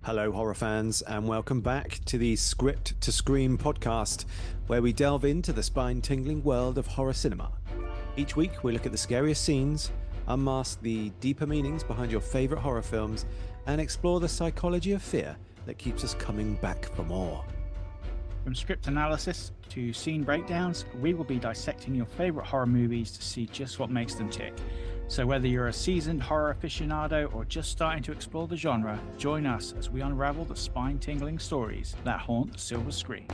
Hello, horror fans, and welcome back to the Script to Scream podcast, where we delve into the spine tingling world of horror cinema. Each week, we look at the scariest scenes, unmask the deeper meanings behind your favorite horror films, and explore the psychology of fear that keeps us coming back for more. From script analysis to scene breakdowns, we will be dissecting your favorite horror movies to see just what makes them tick. So whether you're a seasoned horror aficionado or just starting to explore the genre, join us as we unravel the spine-tingling stories that haunt the silver screen.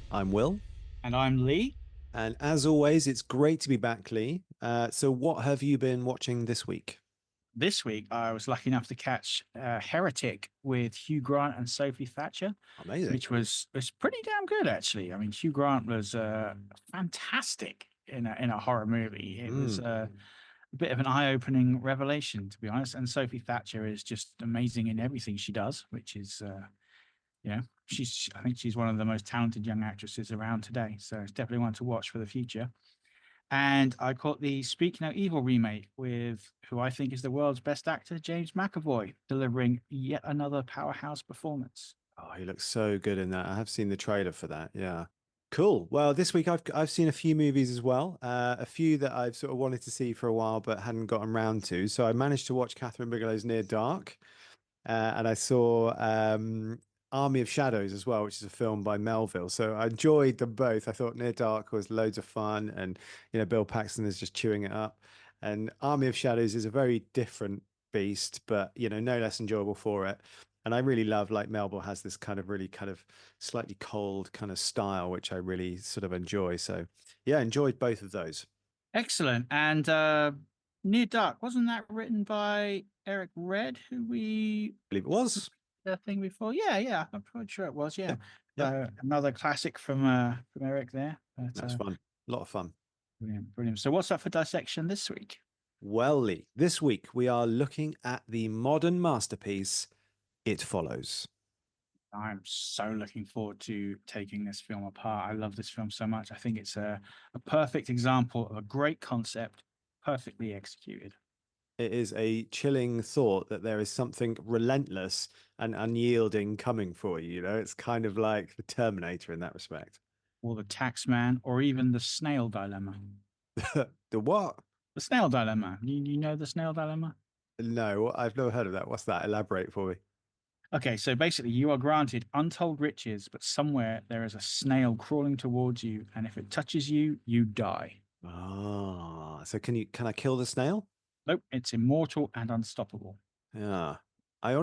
I'm Will. And I'm Lee. And as always, it's great to be back, Lee. So what have you been watching this week? This week, I was lucky enough to catch Heretic with Hugh Grant and Sophie Thatcher. Amazing. Which was pretty damn good, actually. I mean, Hugh Grant was fantastic in a horror movie. It was a bit of an eye-opening revelation, to be honest. And Sophie Thatcher is just amazing in everything she does, which is, I think she's one of the most talented young actresses around today. So it's definitely one to watch for the future. And I caught the Speak No Evil remake with who I think is the world's best actor, James McAvoy, delivering yet another powerhouse performance. Oh, he looks so good in that. I have seen the trailer for that. Yeah. Cool. Well, this week I've seen a few movies as well. A few that I've sort of wanted to see for a while but hadn't gotten round to. So I managed to watch Catherine Bigelow's Near Dark, and I saw Army of Shadows as well, which is a film by Melville. So I enjoyed them both. I thought Near Dark was loads of fun, and Bill Paxton is just chewing it up. And Army of Shadows is a very different beast, but no less enjoyable for it. And I really love, like, Melville has this kind of really kind of slightly cold kind of style, which I really sort of enjoy. So yeah, enjoyed both of those. Excellent. And Near Dark, wasn't that written by Eric Red, who we I believe it was. the thing before? Yeah, I'm pretty sure it was. Yeah, Yep. another classic from Eric there. But, That's fun. A lot of fun. Brilliant. So what's up for dissection this week? Well, Lee, this week we are looking at the modern masterpiece, It Follows. I'm so looking forward to taking this film apart. I love this film so much. I think it's a perfect example of a great concept, perfectly executed. It is a chilling thought that there is something relentless and unyielding coming for you. It's kind of like the Terminator in that respect. Or the tax man, or even the snail dilemma. The what? The snail dilemma. You know the snail dilemma? No, I've never heard of that. What's that? Elaborate for me. Okay, so basically, you are granted untold riches, but somewhere there is a snail crawling towards you, and if it touches you, you die. Ah, so can I kill the snail? Nope, it's immortal and unstoppable. Yeah. I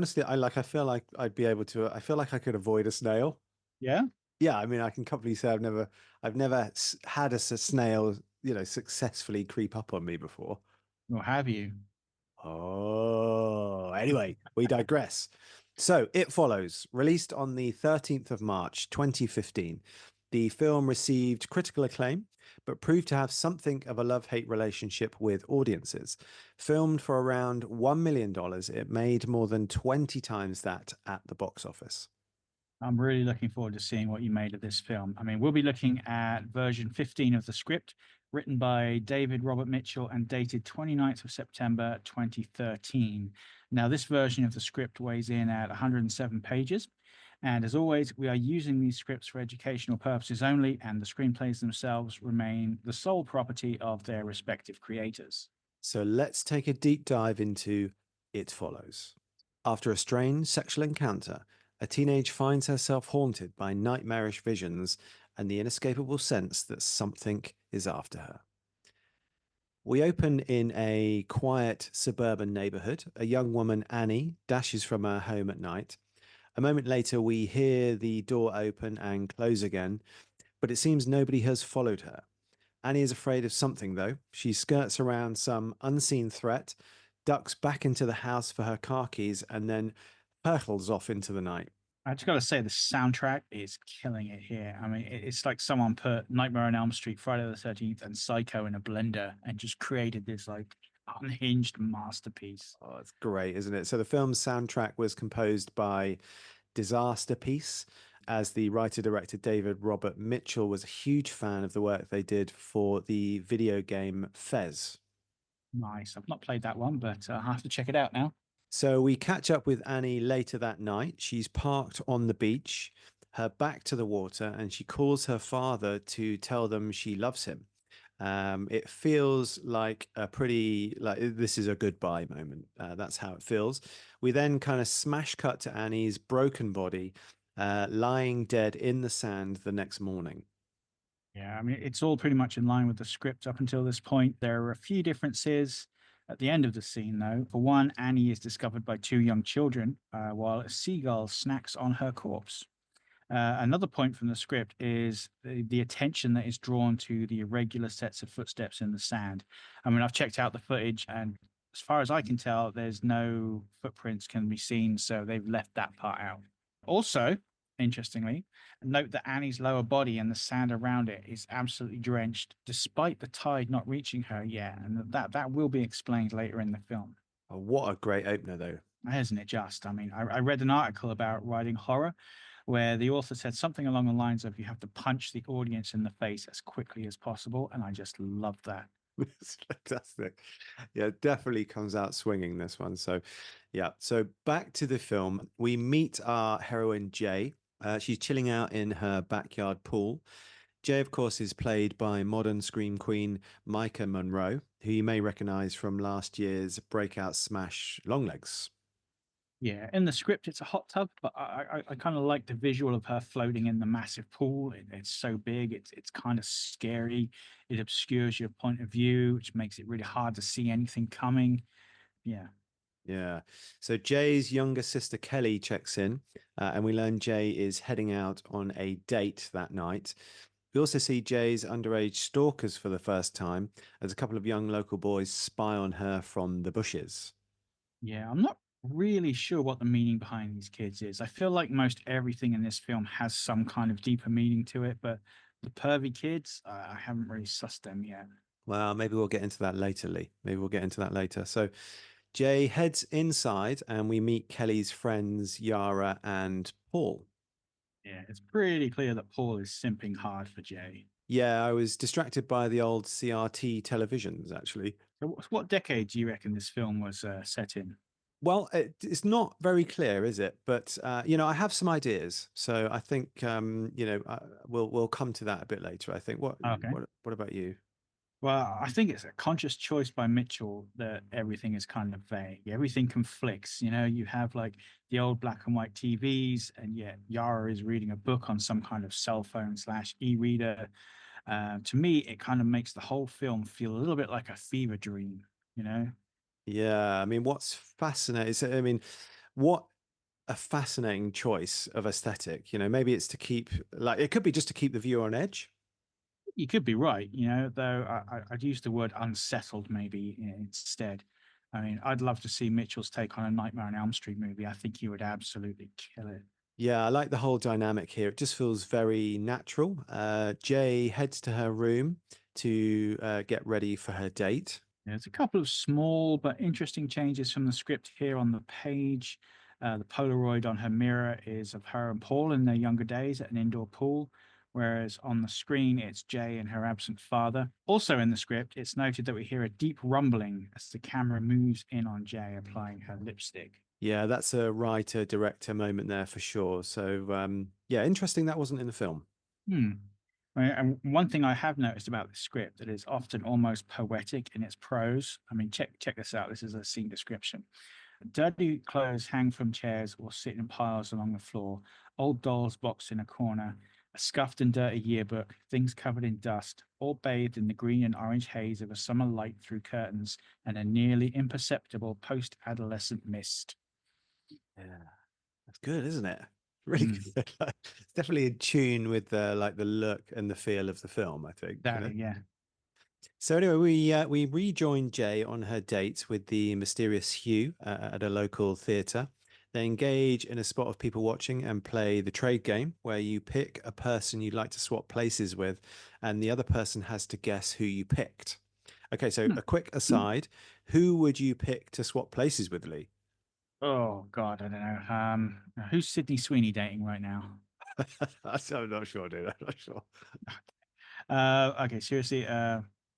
feel like I'd be able to. I feel like I could avoid a snail. Yeah? Yeah, I mean, I can comfortably say I've never had a snail, successfully creep up on me before. Or have you? Oh, anyway, we digress. So It Follows, released on the 13th of March, 2015. The film received critical acclaim, but proved to have something of a love-hate relationship with audiences. Filmed for around $1 million, it made more than 20 times that at the box office. I'm really looking forward to seeing what you made of this film. I mean, we'll be looking at version 15 of the script, written by David Robert Mitchell and dated 29th of September 2013. Now, this version of the script weighs in at 107 pages. And as always, we are using these scripts for educational purposes only, and the screenplays themselves remain the sole property of their respective creators. So let's take a deep dive into It Follows. After a strange sexual encounter, a teenage finds herself haunted by nightmarish visions and the inescapable sense that something is after her. We open in a quiet suburban neighborhood. A young woman, Annie, dashes from her home at night. A moment later, we hear the door open and close again, but it seems nobody has followed her. Annie is afraid of something, though. She skirts around some unseen threat, ducks back into the house for her car keys, and then hurtles off into the night. I just got to say, the soundtrack is killing it here. I mean, it's like someone put Nightmare on Elm Street, Friday the 13th, and Psycho in a blender and just created this like unhinged masterpiece. Oh, it's great, isn't it? So the film's soundtrack was composed by Disaster Piece, as the writer-director David Robert Mitchell was a huge fan of the work they did for the video game Fez. Nice. I've not played that one, but I'll have to check it out now. So we catch up with Annie later that night. She's parked on the beach, her back to the water, and she calls her father to tell them she loves him. It feels like a pretty, like this is a goodbye moment. That's how it feels. We then kind of smash cut to Annie's broken body, lying dead in the sand the next morning. Yeah, I mean, it's all pretty much in line with the script up until this point. There are a few differences at the end of the scene, though. For one, Annie is discovered by two young children, while a seagull snacks on her corpse. Another point from the script is the attention that is drawn to the irregular sets of footsteps in the sand. I mean, I've checked out the footage, and as far as I can tell, there's no footprints can be seen, so they've left that part out. Also, interestingly, note that Annie's lower body and the sand around it is absolutely drenched, despite the tide not reaching her yet, and that will be explained later in the film. Oh, what a great opener, though. Isn't it just? I mean, I read an article about writing horror where the author said something along the lines of you have to punch the audience in the face as quickly as possible. And I just love that. It's fantastic. Yeah, definitely comes out swinging this one. So, yeah. So back to the film, we meet our heroine Jay. She's chilling out in her backyard pool. Jay, of course, is played by modern scream queen Micah Monroe, who you may recognize from last year's breakout smash Longlegs. Yeah, in the script, it's a hot tub, but I kind of like the visual of her floating in the massive pool. It's so big, it's kind of scary. It obscures your point of view, which makes it really hard to see anything coming. Yeah. Yeah. So Jay's younger sister Kelly checks in, and we learn Jay is heading out on a date that night. We also see Jay's underage stalkers for the first time as a couple of young local boys spy on her from the bushes. Yeah, I'm not really sure what the meaning behind these kids is. I feel like most everything in this film has some kind of deeper meaning to it, but the pervy kids, I haven't really sussed them yet. Well, maybe we'll get into that later, Lee. Maybe we'll get into that later. So Jay heads inside and we meet Kelly's friends, Yara and Paul. Yeah, it's pretty clear that Paul is simping hard for Jay. Yeah, I was distracted by the old CRT televisions, actually. So, what decade do you reckon this film was set in? Well, it's not very clear, is it? But I have some ideas, so I think we'll come to that a bit later. I think. What Okay. what what about you? Well, I think it's a conscious choice by Mitchell that everything is kind of vague. Everything conflicts. You have like the old black and white TVs, and yet Yara is reading a book on some kind of cell phone slash e-reader. To me, it kind of makes the whole film feel a little bit like a fever dream, you know? Yeah, I mean, what's fascinating? I mean, what a fascinating choice of aesthetic. Maybe it's to keep like it could be just to keep the viewer on edge. You could be right, though I'd use the word unsettled maybe instead. I mean, I'd love to see Mitchell's take on a Nightmare on Elm Street movie. I think he would absolutely kill it. Yeah, I like the whole dynamic here. It just feels very natural. Jay heads to her room to get ready for her date. There's a couple of small but interesting changes from the script here on the page. The Polaroid on her mirror is of her and Paul in their younger days at an indoor pool, whereas on the screen it's Jay and her absent father. Also in the script, it's noted that we hear a deep rumbling as the camera moves in on Jay applying her lipstick. Yeah, that's a writer director moment there for sure. So yeah, interesting that wasn't in the film. Hmm. And one thing I have noticed about the script that is often almost poetic in its prose. I mean, check this out. This is a scene description. Dirty clothes hang from chairs or sit in piles along the floor. Old dolls boxed in a corner. A scuffed and dirty yearbook. Things covered in dust. All bathed in the green and orange haze of a summer light through curtains and a nearly imperceptible post-adolescent mist. Yeah, that's good, isn't it? Really Hmm. good. It's definitely in tune with the look and the feel of the film, I think. Exactly. Yeah. So anyway, we rejoin Jay on her date with the mysterious Hugh at a local theatre. They engage in a spot of people watching and play the trade game, where you pick a person you'd like to swap places with, and the other person has to guess who you picked. Okay, so Hmm. a quick aside: who would you pick to swap places with, Lee? Oh God, I don't know. Who's Sydney Sweeney dating right now? I'm not sure, dude. I'm not sure. Okay, seriously.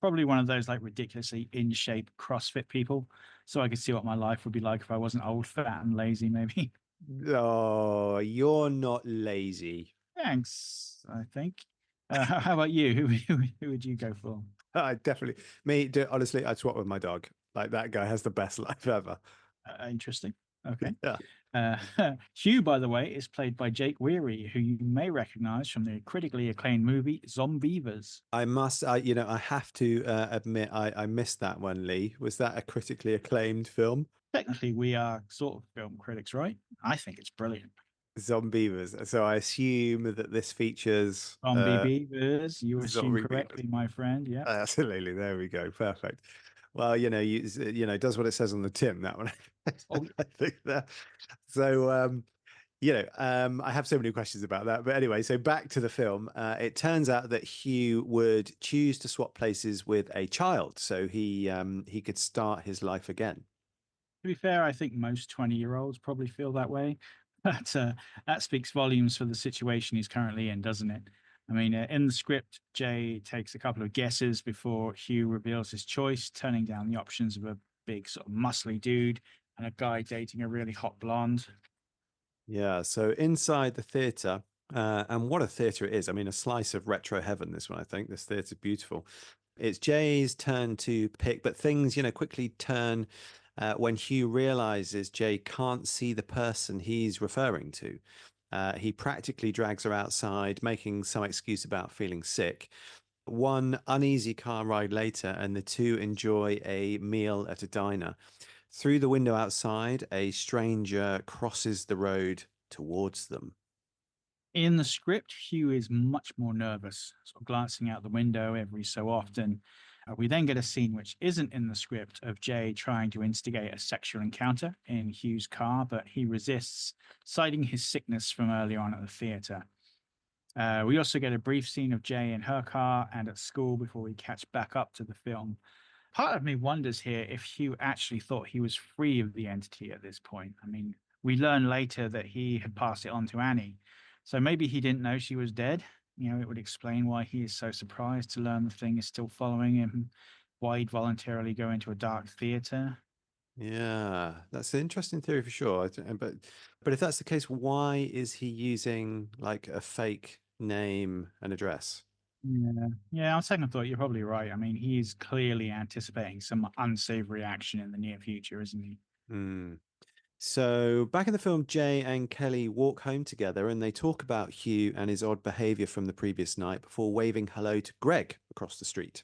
probably one of those like ridiculously in shape CrossFit people. So I could see what my life would be like if I wasn't old, fat, and lazy, maybe. Oh, you're not lazy. Thanks, I think. How about you? Who would you go for? I definitely, honestly, I'd swap with my dog. Like that guy has the best life ever. Interesting. Okay. Yeah. Uh, Hugh, by the way, is played by Jake Weary, who you may recognize from the critically acclaimed movie Zombievers. I have to admit, I missed that one, Lee. Was that a critically acclaimed film? Technically, we are sort of film critics, right? I think it's brilliant. Zombievers. So I assume that this features Zombie Beavers, you assume zombie beavers. correctly, my friend. Yeah. Absolutely. There we go. Perfect. Well, does what it says on the tin, that one. Oh, I think that. So, I have so many questions about that. But anyway, so back to the film. It turns out that Hugh would choose to swap places with a child, so he could start his life again. to be fair, I think most 20-year-olds probably feel that way. But that speaks volumes for the situation he's currently in, doesn't it? I mean, in the script, Jay takes a couple of guesses before Hugh reveals his choice, turning down the options of a big, sort of muscly dude and a guy dating a really hot blonde. Yeah. So inside the theater, and what a theater it is. I mean, a slice of retro heaven. This one, I think. This theater, beautiful. It's Jay's turn to pick, but things, quickly turn when Hugh realizes Jay can't see the person he's referring to. He practically drags her outside, making some excuse about feeling sick. One uneasy car ride later, and the two enjoy a meal at a diner. Through the window outside, a stranger crosses the road towards them. In the script, Hugh is much more nervous, sort of glancing out the window every so often. We then get a scene which isn't in the script of Jay trying to instigate a sexual encounter in Hugh's car, but he resists, citing his sickness from earlier on at the theater. We also get a brief scene of Jay in her car and at school before we catch back up to the film. Part of me wonders here if Hugh actually thought he was free of the entity at this point. I mean, we learn later that he had passed it on to Annie. So maybe he didn't know she was dead. It would explain why he is so surprised to learn the thing is still following him, why he'd voluntarily go into a dark theater. Yeah, that's an interesting theory for sure. But if that's the case, why is he using like a fake name and address? Yeah. Yeah, on second thought, you're probably right. I mean, he's clearly anticipating some unsavory action in the near future, isn't he? Hmm. So back in the film, Jay and Kelly walk home together and they talk about Hugh and his odd behavior from the previous night before waving hello to Greg across the street.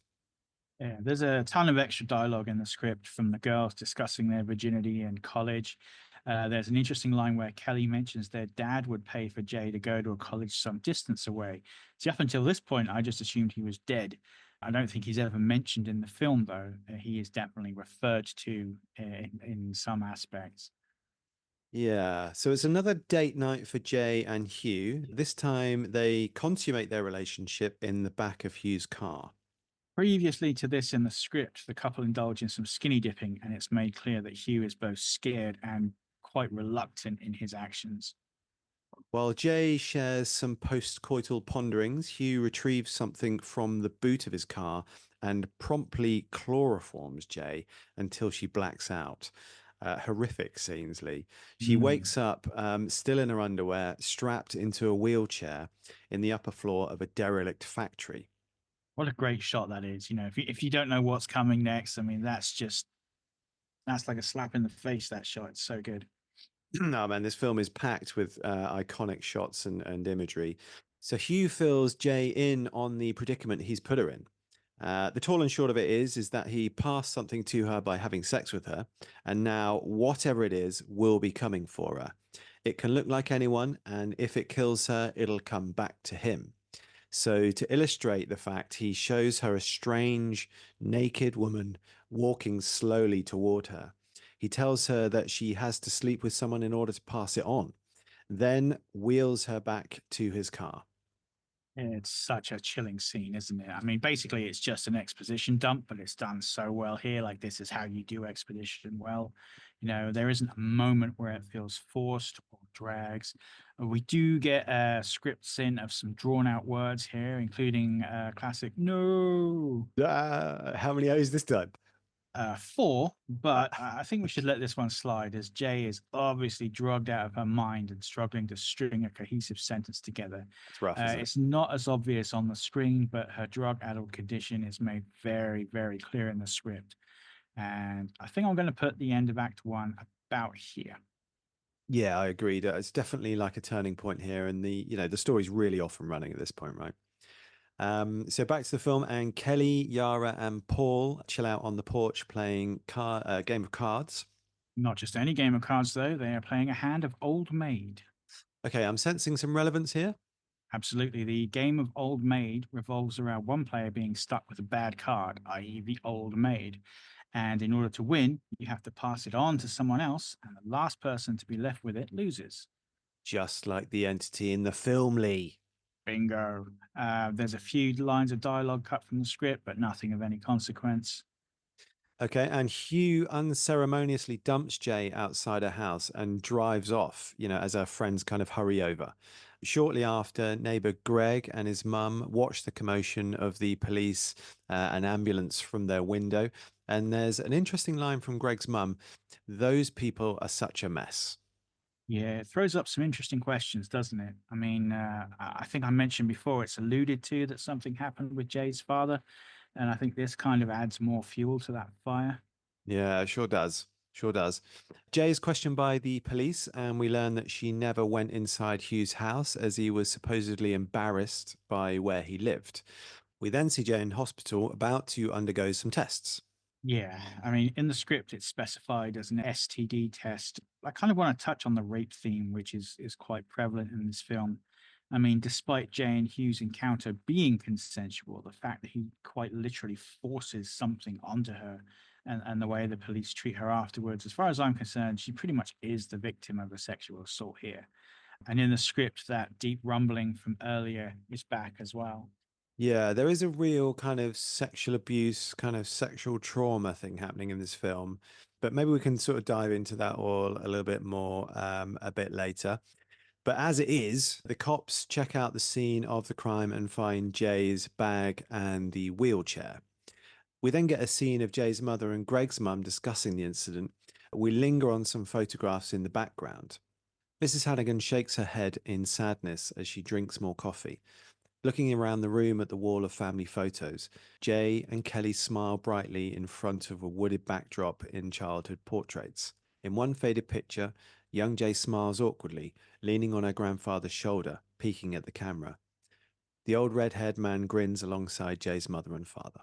Yeah, there's a ton of extra dialogue in the script from the girls discussing their virginity in college. There's an interesting line where Kelly mentions their dad would pay for Jay to go to a college some distance away. See, up until this point, I just assumed he was dead. I don't think he's ever mentioned in the film, though. He is definitely referred to in some aspects. Yeah, so it's another date night for Jay and Hugh. This time they consummate their relationship in the back of Hugh's car. Previously to this in the script, the couple indulge in some skinny dipping, and it's made clear that Hugh is both scared and quite reluctant in his actions. While Jay shares some post-coital ponderings, Hugh retrieves something from the boot of his car and promptly chloroforms Jay until she blacks out. Horrific scenes, Lee. She Mm. wakes up still in her underwear, strapped into a wheelchair in the upper floor of a derelict factory. What a great shot that is. If you don't know what's coming next, I mean, that's like a slap in the face, that shot. It's so good. No, man, this film is packed with iconic shots and imagery. So Hugh fills Jay in on the predicament he's put her in. The tall and short of it is that he passed something to her by having sex with her, and now whatever it is will be coming for her. It can look like anyone, and if it kills her, it'll come back to him. So, to illustrate the fact, he shows her a strange, naked woman walking slowly toward her. He tells her that she has to sleep with someone in order to pass it on, then wheels her back to his car. It's such a chilling scene, isn't it? I mean, basically, it's just an exposition dump, but it's done so well here. Like, this is how you do exposition well. There isn't a moment where it feels forced or drags. We do get scripts in of some drawn out words here, including classic no. How many O's this time? Four, but I think we should let this one slide as Jay is obviously drugged out of her mind and struggling to string a cohesive sentence together. It's rough, isn't it? It's not as obvious on the screen, but her drug-addled condition is made very, very clear in the script. And I think I'm going to put the end of Act One about here. Yeah, I agreed. It's definitely like a turning point here, and the story's really off and running at this point, right? So back to the film, and Kelly, Yara, and Paul chill out on the porch playing game of cards. Not just any game of cards, though. They are playing a hand of Old Maid. Okay, I'm sensing some relevance here. Absolutely. The game of Old Maid revolves around one player being stuck with a bad card, i.e., the Old Maid. And in order to win, you have to pass it on to someone else, and the last person to be left with it loses. Just like the entity in the film, Lee. Bingo. There's a few lines of dialogue cut from the script, but nothing of any consequence. Okay, and Hugh unceremoniously dumps Jay outside her house and drives off, as her friends kind of hurry over. Shortly after, neighbor Greg and his mum watch the commotion of the police and ambulance from their window. And there's an interesting line from Greg's mum: "Those people are such a mess." Yeah, it throws up some interesting questions, doesn't it? I mean, I think I mentioned before, it's alluded to that something happened with Jay's father. And I think this kind of adds more fuel to that fire. Yeah, sure does. Sure does. Jay is questioned by the police, and we learn that she never went inside Hugh's house as he was supposedly embarrassed by where he lived. We then see Jay in hospital about to undergo some tests. Yeah, I mean, in the script, it's specified as an STD test. I kind of want to touch on the rape theme, which is quite prevalent in this film. I mean, despite Jay and Hugh's encounter being consensual, the fact that he quite literally forces something onto her and the way the police treat her afterwards, as far as I'm concerned, she pretty much is the victim of a sexual assault here. And in the script, that deep rumbling from earlier is back as well. Yeah, there is a real kind of sexual abuse, kind of sexual trauma thing happening in this film, but maybe we can sort of dive into that all a little bit more a bit later. But as it is, the cops check out the scene of the crime and find Jay's bag and the wheelchair. We then get a scene of Jay's mother and Greg's mum discussing the incident. We linger on some photographs in the background. Mrs. Hannigan shakes her head in sadness as she drinks more coffee. Looking around the room at the wall of family photos, Jay and Kelly smile brightly in front of a wooded backdrop in childhood portraits. In one faded picture, young Jay smiles awkwardly, leaning on her grandfather's shoulder, peeking at the camera. The old red-haired man grins alongside Jay's mother and father.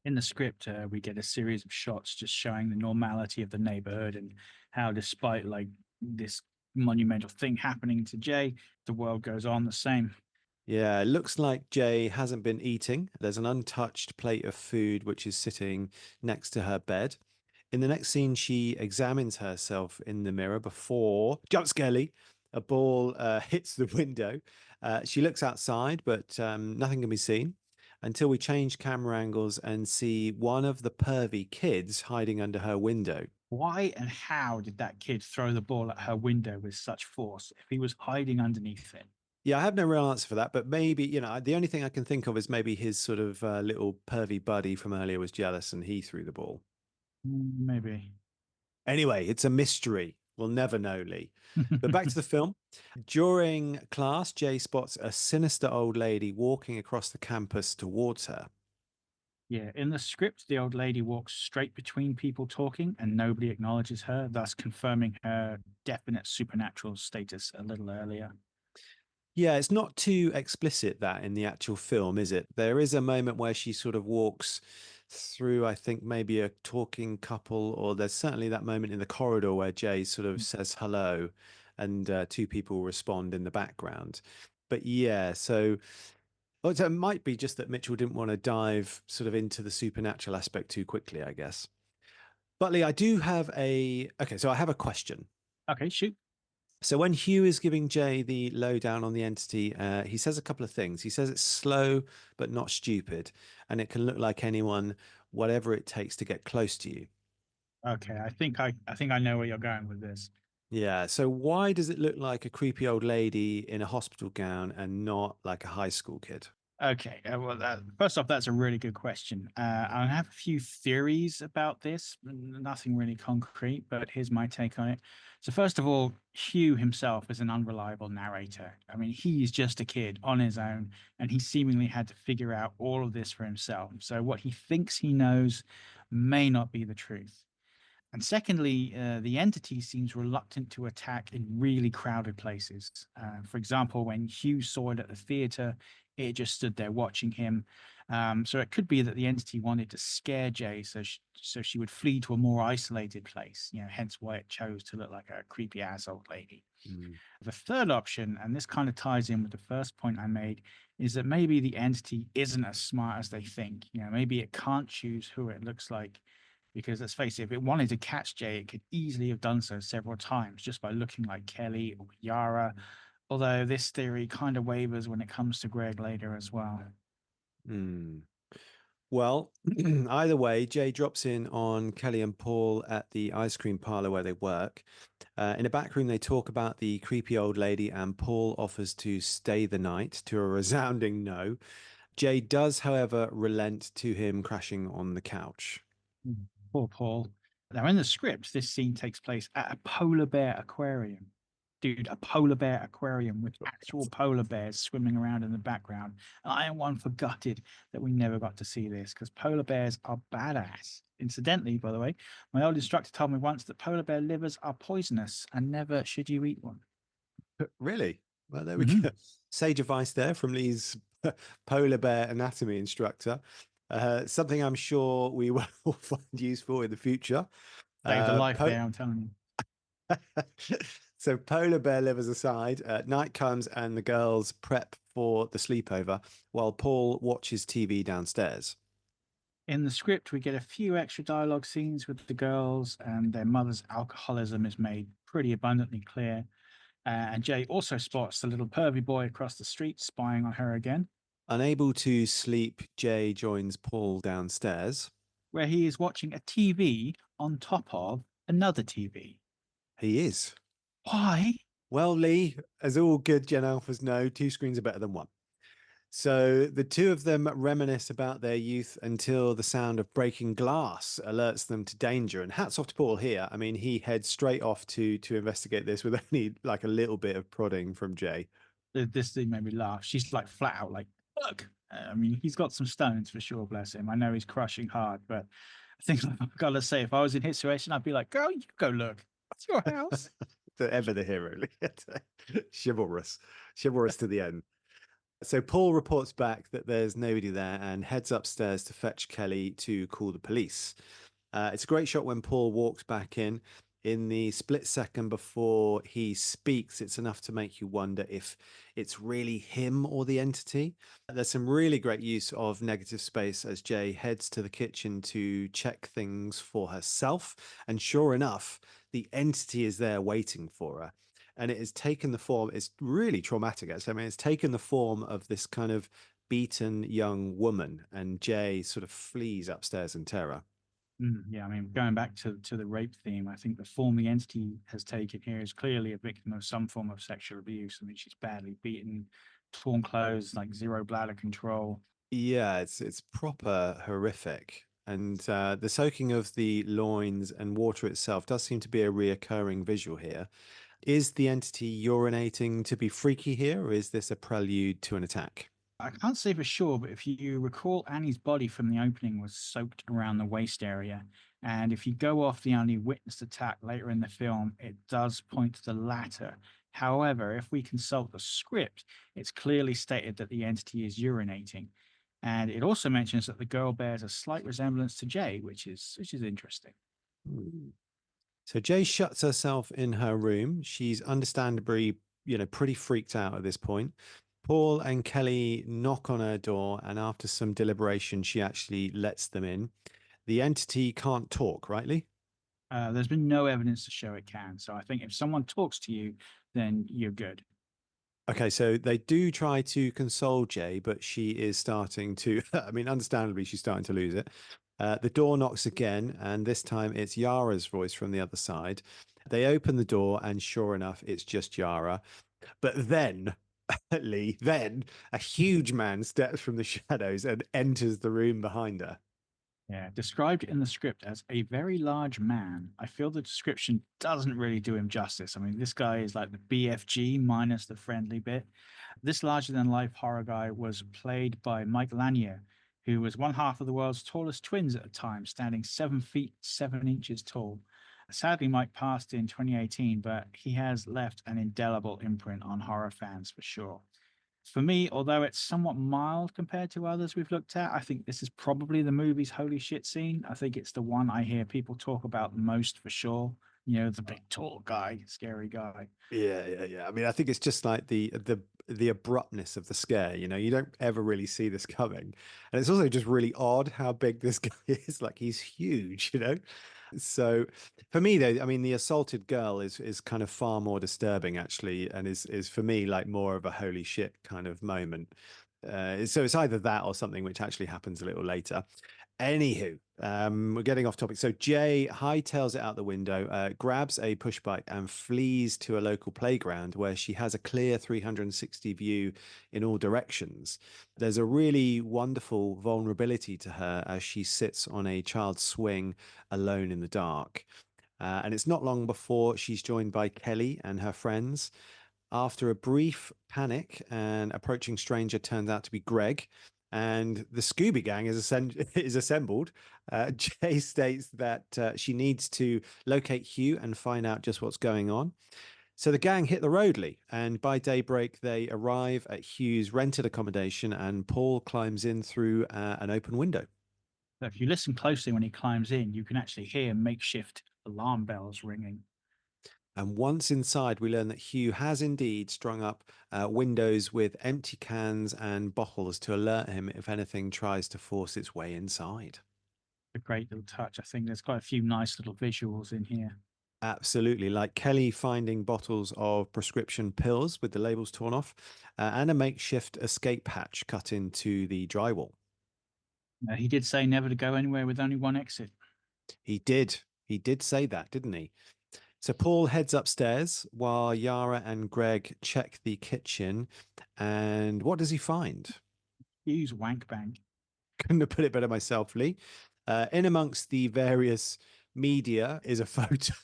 In the script, we get a series of shots just showing the normality of the neighborhood and how, despite like this monumental thing happening to Jay, the world goes on the same. Yeah, it looks like Jay hasn't been eating. There's an untouched plate of food which is sitting next to her bed. In the next scene, she examines herself in the mirror before, jump scarely, a ball hits the window. She looks outside, but nothing can be seen until we change camera angles and see one of the pervy kids hiding under her window. Why and how did that kid throw the ball at her window with such force if he was hiding underneath it? Yeah, I have no real answer for that, but maybe, the only thing I can think of is maybe his sort of little pervy buddy from earlier was jealous and he threw the ball. Maybe. Anyway, it's a mystery. We'll never know, Lee. But back to the film. During class, Jay spots a sinister old lady walking across the campus towards her. Yeah, in the script, the old lady walks straight between people talking and nobody acknowledges her, thus confirming her definite supernatural status a little earlier. Yeah, it's not too explicit that in the actual film, is it? There is a moment where she sort of walks through, I think, maybe a talking couple, or there's certainly that moment in the corridor where Jay sort of says hello and two people respond in the background. But yeah, so it might be just that Mitchell didn't want to dive sort of into the supernatural aspect too quickly, I guess. But Lee, so I have a question. Okay, shoot. So when Hugh is giving Jay the lowdown on the entity, he says a couple of things. He says it's slow but not stupid, and it can look like anyone, whatever it takes to get close to you. Okay, I think I know where you're going with this. Yeah. So why does it look like a creepy old lady in a hospital gown and not like a high school kid? Okay, well, first off, that's a really good question. I have a few theories about this, nothing really concrete, but here's my take on it. So, first of all, Hugh himself is an unreliable narrator. I mean, he's just a kid on his own, and he seemingly had to figure out all of this for himself. So, what he thinks he knows may not be the truth. And secondly, the entity seems reluctant to attack in really crowded places. For example, when Hugh saw it at the theater, it just stood there watching him. So it could be that the entity wanted to scare Jay, so she would flee to a more isolated place. Hence why it chose to look like a creepy ass old lady. Mm. The third option, and this kind of ties in with the first point I made, is that maybe the entity isn't as smart as they think. Maybe it can't choose who it looks like because let's face it, if it wanted to catch Jay, it could easily have done so several times just by looking like Kelly or Yara. Although this theory kind of wavers when it comes to Greg later as well. Mm. Well, either way, Jay drops in on Kelly and Paul at the ice cream parlor where they work. In a back room, they talk about the creepy old lady, and Paul offers to stay the night to a resounding no. Jay does, however, relent to him crashing on the couch. Mm. Poor Paul. Now, in the script, this scene takes place at a polar bear aquarium. Dude, a polar bear aquarium with actual polar bears swimming around in the background. And I am one for gutted that we never got to see this because polar bears are badass. Incidentally, by the way, my old instructor told me once that polar bear livers are poisonous and never should you eat one. Really? Well, there we Mhm. go. Sage advice there from Lee's polar bear anatomy instructor. Something I'm sure we will find useful in the future. Saved a Uh, life po- there, I'm telling you. so polar bear livers aside, night comes and the girls prep for the sleepover while Paul watches TV downstairs. In the script, we get a few extra dialogue scenes with the girls, and their mother's alcoholism is made pretty abundantly clear. And Jay also spots the little pervy boy across the street spying on her again, Unable to sleep, Jay joins Paul downstairs. where he is watching a TV on top of another TV. He is. Why? Well, Lee, as all good Gen Alphas know, two screens are better than one. So the two of them reminisce about their youth until the sound of breaking glass alerts them to danger. And hats off to Paul here. I mean, he heads straight off to investigate this with only like a little bit of prodding from Jay. This thing made me laugh. She's like flat out like, look. I mean, he's got some stones for sure, bless him. I know he's crushing hard, but I think I've got to say, if I was in his situation, I'd be like, girl, you go look. It's your house. Ever the hero, chivalrous, chivalrous to the end. So Paul reports back that there's nobody there and heads upstairs to fetch Kelly to call the police. It's a great shot when Paul walks back in. In the split second before he speaks, it's enough to make you wonder if it's really him or the entity. There's some really great use of negative space as Jay heads to the kitchen to check things for herself. And sure enough, the entity is there waiting for her. And it has taken the form, it's really traumatic, actually. I mean, it's taken the form of this kind of beaten young woman, and Jay sort of flees upstairs in terror. Yeah, I mean, going back to the rape theme, I think the form the entity has taken here is clearly a victim of some form of sexual abuse. I mean, she's badly beaten, torn clothes, like zero bladder control. Yeah, it's proper horrific. And the soaking of the loins and water itself does seem to be a reoccurring visual here. Is the entity urinating to be freaky here, or is this a prelude to an attack? I can't say for sure, but if you recall, Annie's body from the opening was soaked around the waist area. And if you go off the only witnessed attack later in the film, it does point to the latter. However, if we consult the script, it's clearly stated that the entity is urinating. And it also mentions that the girl bears a slight resemblance to Jay, which is interesting. Hmm. So Jay shuts herself in her room. She's understandably, pretty freaked out at this point. Paul and Kelly knock on her door, and after some deliberation, she actually lets them in. The entity can't talk, rightly? There's been no evidence to show it can. So I think if someone talks to you, then you're good. Okay, so they do try to console Jay, but she is starting to, I mean, understandably, she's starting to lose it. The door knocks again, and this time it's Yara's voice from the other side. They open the door, and sure enough, it's just Yara. But then, Lee, then a huge man steps from the shadows and enters the room behind her. Yeah, described in the script as a very large man. I feel the description doesn't really do him justice. I mean, this guy is like the BFG minus the friendly bit. This larger than life horror guy was played by Mike Lanier, who was one half of the world's tallest twins at the time, standing 7 feet 7 inches tall. Sadly, Mike passed in 2018, but he has left an indelible imprint on horror fans for sure. For me, although it's somewhat mild compared to others we've looked at, I think this is probably the movie's holy shit scene. I think it's the one I hear people talk about most for sure. You know, the big tall guy, scary guy. Yeah. I mean, I think it's just like the abruptness of the scare. You know, you don't ever really see this coming, and it's also just really odd how big this guy is. Like he's huge, you know. So for me, though, I mean, the assaulted girl is kind of far more disturbing actually, and is for me like more of a holy shit kind of moment. So it's either that or something which actually happens a little later. Anywho, we're getting off topic. So Jay hightails it out the window, grabs a push bike, and flees to a local playground where she has a clear 360 view in all directions. There's a really wonderful vulnerability to her as she sits on a child's swing alone in the dark. And it's not long before she's joined by Kelly and her friends. After a brief panic, an approaching stranger turns out to be Greg, and the Scooby Gang is assembled. Jay states that she needs to locate Hugh and find out just what's going on. So the gang hit the road, Lee, and by daybreak they arrive at Hugh's rented accommodation, and Paul climbs in through an open window. So if you listen closely when he climbs in, you can actually hear makeshift alarm bells ringing. And once inside, we learn that Hugh has indeed strung up windows with empty cans and bottles to alert him if anything tries to force its way inside. A great little touch. I think there's quite a few nice little visuals in here. Absolutely. Like Kelly finding bottles of prescription pills with the labels torn off, and a makeshift escape hatch cut into the drywall. He did say never to go anywhere with only one exit. He did. He did say that, didn't he? So Paul heads upstairs while Yara and Greg check the kitchen. And what does he find? Use wank bang. Couldn't have put it better myself, Lee. In amongst the various media is a photo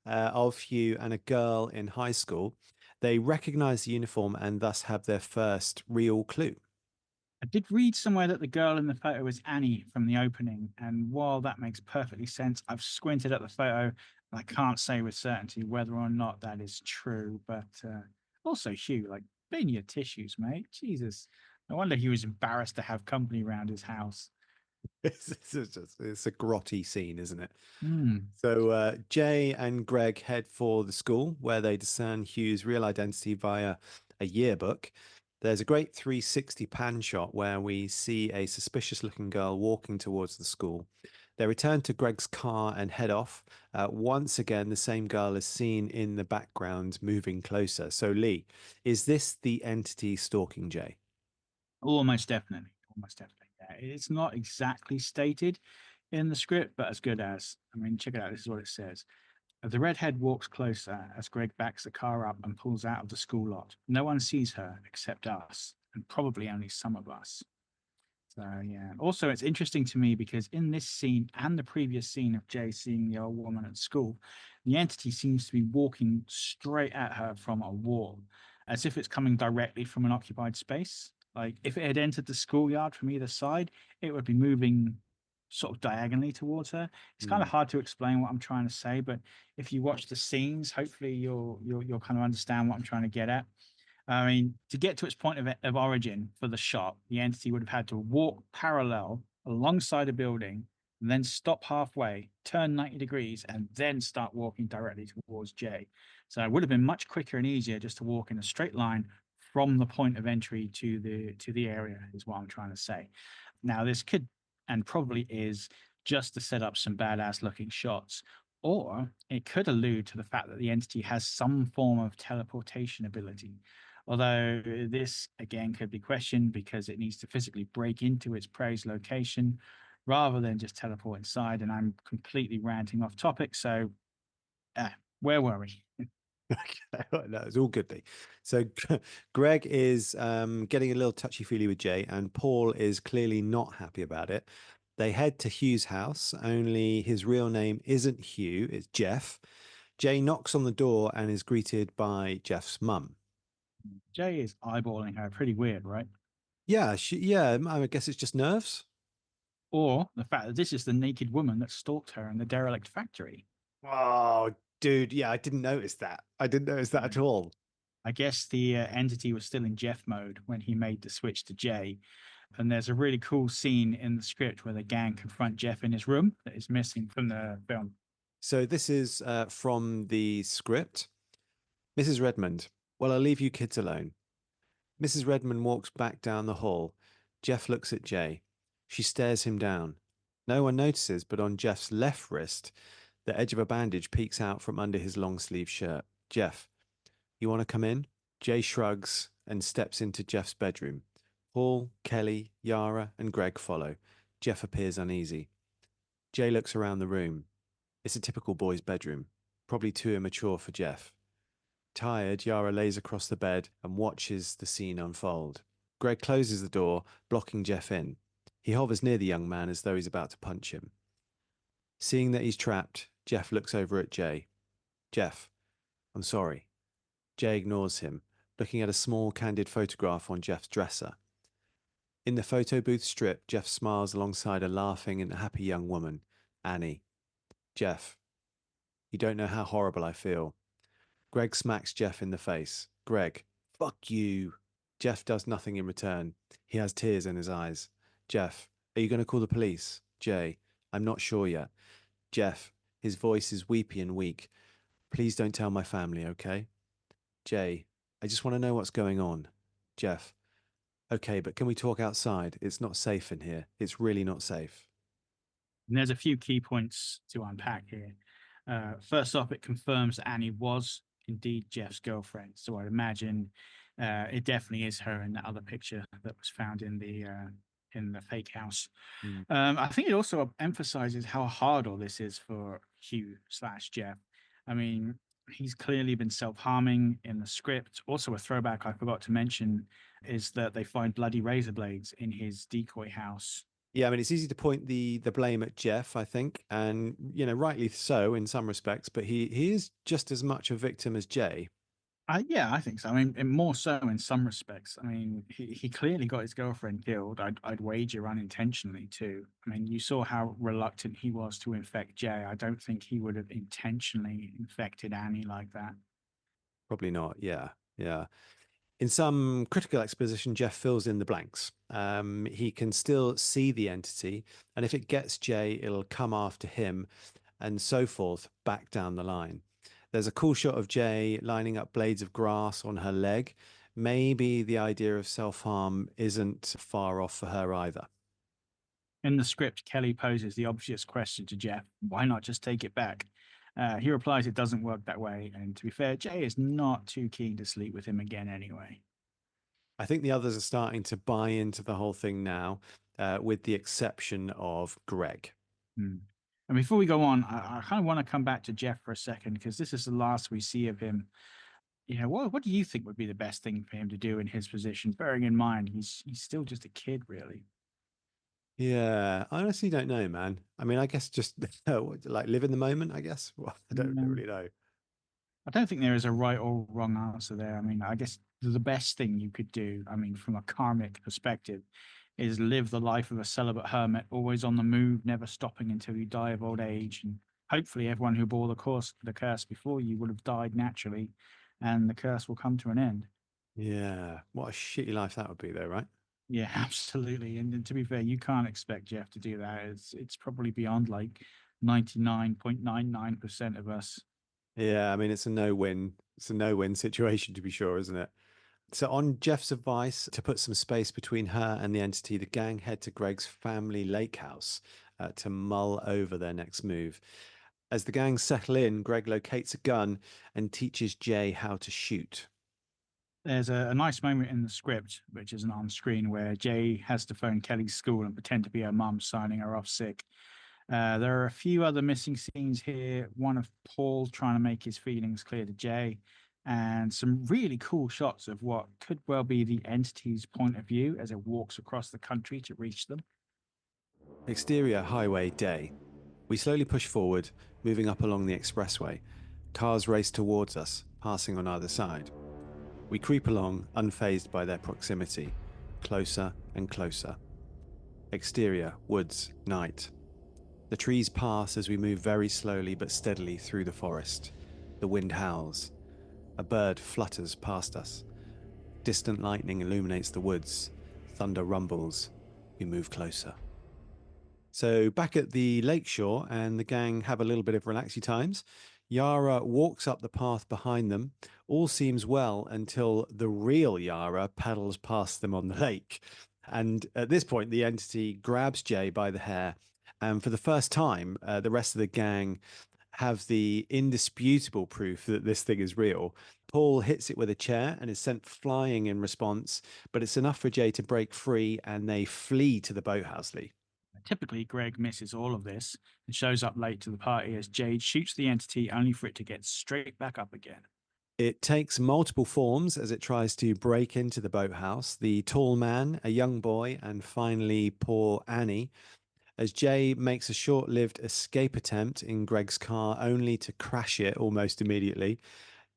of Hugh and a girl in high school. They recognize the uniform and thus have their first real clue. I did read somewhere that the girl in the photo is Annie from the opening, and while that makes perfectly sense, I've squinted at the photo and I can't say with certainty whether or not that is true. But also, Hugh, like, bin your tissues, mate. Jesus. No wonder he was embarrassed to have company around his house. It's a grotty scene, isn't it? Hmm. So Jay and Greg head for the school where they discern Hugh's real identity via a yearbook. There's a great 360 pan shot where we see a suspicious looking girl walking towards the school. They return to Greg's car and head off. Once again, the same girl is seen in the background moving closer. So, Lee, is this the entity stalking Jay? Almost definitely. Almost definitely. Yeah. It's not exactly stated in the script, but as good as. I mean, check it out. This is what it says. The redhead walks closer as Greg backs the car up and pulls out of the school lot. No one sees her except us, and probably only some of us. So, yeah. Also, it's interesting to me because in this scene and the previous scene of Jay seeing the old woman at school, the entity seems to be walking straight at her from a wall, as if it's coming directly from an occupied space. Like if it had entered the schoolyard from either side, it would be moving sort of diagonally towards her. It's kind of Mm. hard to explain what I'm trying to say, but if you watch the scenes, hopefully you'll kind of understand what I'm trying to get at. I mean, to get to its point of origin for the shot, the entity would have had to walk parallel alongside a building, and then stop halfway, turn 90 degrees, and then start walking directly towards Jay. So it would have been much quicker and easier just to walk in a straight line from the point of entry to the area, is what I'm trying to say. Now, this could and probably is just to set up some badass looking shots, or it could allude to the fact that the entity has some form of teleportation ability. Although this again could be questioned because it needs to physically break into its prey's location rather than just teleport inside. And I'm completely ranting off topic. So Where were we? Okay, no, it's all good. Lee. So Greg is getting a little touchy-feely with Jay, and Paul is clearly not happy about it. They head to Hugh's house, only his real name isn't Hugh, it's Jeff. Jay knocks on the door and is greeted by Jeff's mum. Jay is eyeballing her. Pretty weird, right? Yeah, I guess it's just nerves. Or the fact that this is the naked woman that stalked her in the derelict factory. Oh, dude, yeah, I didn't notice that. I didn't notice that Yeah. at all. I guess the entity was still in Jeff mode when he made the switch to Jay. And there's a really cool scene in the script where the gang confront Jeff in his room that is missing from the film. So this is from the script. Mrs. Redmond, well, I'll leave you kids alone. Mrs. Redmond walks back down the hall. Jeff looks at Jay. She stares him down. No one notices, but on Jeff's left wrist, the edge of a bandage peeks out from under his long sleeve shirt. Jeff, you want to come in? Jay shrugs and steps into Jeff's bedroom. Paul, Kelly, Yara, and Greg follow. Jeff appears uneasy. Jay looks around the room. It's a typical boy's bedroom, probably too immature for Jeff. Tired, Yara lays across the bed and watches the scene unfold. Greg closes the door, blocking Jeff in. He hovers near the young man as though he's about to punch him. Seeing that he's trapped, Jeff looks over at Jay. Jeff, I'm sorry. Jay ignores him, looking at a small candid photograph on Jeff's dresser. In the photo booth strip, Jeff smiles alongside a laughing and happy young woman, Annie. Jeff, you don't know how horrible I feel. Greg smacks Jeff in the face. Greg, fuck you. Jeff does nothing in return. He has tears in his eyes. Jeff, are you going to call the police? Jay, I'm not sure yet. Jeff, his voice is weepy and weak. Please don't tell my family, okay? Jay, I just want to know what's going on. Jeff, okay, but can we talk outside? It's not safe in here. It's really not safe. And there's a few key points to unpack here. First off, it confirms that Annie was indeed Jeff's girlfriend. So I imagine it definitely is her in that other picture that was found in the fake house. Mm. I think it also emphasizes how hard all this is for Hugh/Jeff. I mean, he's clearly been self-harming in the script. Also, a throwback I forgot to mention is that they find bloody razor blades in his decoy house. Yeah, I mean, it's easy to point the blame at Jeff, I think, and rightly so in some respects, but he is just as much a victim as Jay. Yeah, I think so. I mean, and more so in some respects. I mean, he clearly got his girlfriend killed. I'd wager unintentionally too. I mean, you saw how reluctant he was to infect Jay. I don't think he would have intentionally infected Annie like that. Probably not. Yeah, yeah. In some critical exposition, Jeff fills in the blanks. He can still see the entity, and if it gets Jay, it'll come after him, and so forth, back down the line. There's a cool shot of Jay lining up blades of grass on her leg. Maybe the idea of self harm isn't far off for her either. In the script, Kelly poses the obvious question to Jeff: why not just take it back? He replies it doesn't work that way, and to be fair, Jay is not too keen to sleep with him again anyway. I think the others are starting to buy into the whole thing now, with the exception of Greg. Hmm. And before we go on, I kind of want to come back to Jeff for a second because this is the last we see of him. What do you think would be the best thing for him to do in his position, bearing in mind he's still just a kid, really? Yeah, I honestly don't know, man. I mean, I guess just like live in the moment, I guess. Well, I don't Yeah. really know. I don't think there is a right or wrong answer there. I mean, I guess the best thing you could do, I mean, from a karmic perspective, is live the life of a celibate hermit, always on the move, never stopping until you die of old age. And hopefully, everyone who bore the curse before you would have died naturally, and the curse will come to an end. Yeah, what a shitty life that would be, though, right? Yeah, absolutely. And to be fair, you can't expect Jeff to do that. It's probably beyond like 99.99% of us. Yeah, I mean, it's a no-win. It's a no-win situation to be sure, isn't it? So, on Jeff's advice to put some space between her and the entity, the gang head to Greg's family lake house to mull over their next move. As the gang settle in, Greg locates a gun and teaches Jay how to shoot. There's a nice moment in the script, which isn't on screen, where Jay has to phone Kelly's school and pretend to be her mum signing her off sick. There are a few other missing scenes here. One of Paul trying to make his feelings clear to Jay, and some really cool shots of what could well be the entity's point of view as it walks across the country to reach them. Exterior highway day. We slowly push forward, moving up along the expressway. Cars race towards us, passing on either side. We creep along, unfazed by their proximity, closer and closer. Exterior, woods, night. The trees pass as we move very slowly but steadily through the forest. The wind howls. A bird flutters past us. Distant lightning illuminates the woods. Thunder rumbles. We move closer. So back at the lakeshore, and the gang have a little bit of relaxy times. Yara walks up the path behind them. All seems well until the real Yara paddles past them on the lake. And at this point, the entity grabs Jay by the hair. And for the first time, the rest of the gang have the indisputable proof that this thing is real. Paul hits it with a chair and is sent flying in response, but it's enough for Jay to break free and they flee to the boathouse, Lee. Typically, Greg misses all of this and shows up late to the party as Jade shoots the entity only for it to get straight back up again. It takes multiple forms as it tries to break into the boathouse. The tall man, a young boy, and finally poor Annie, as Jay makes a short-lived escape attempt in Greg's car only to crash it almost immediately.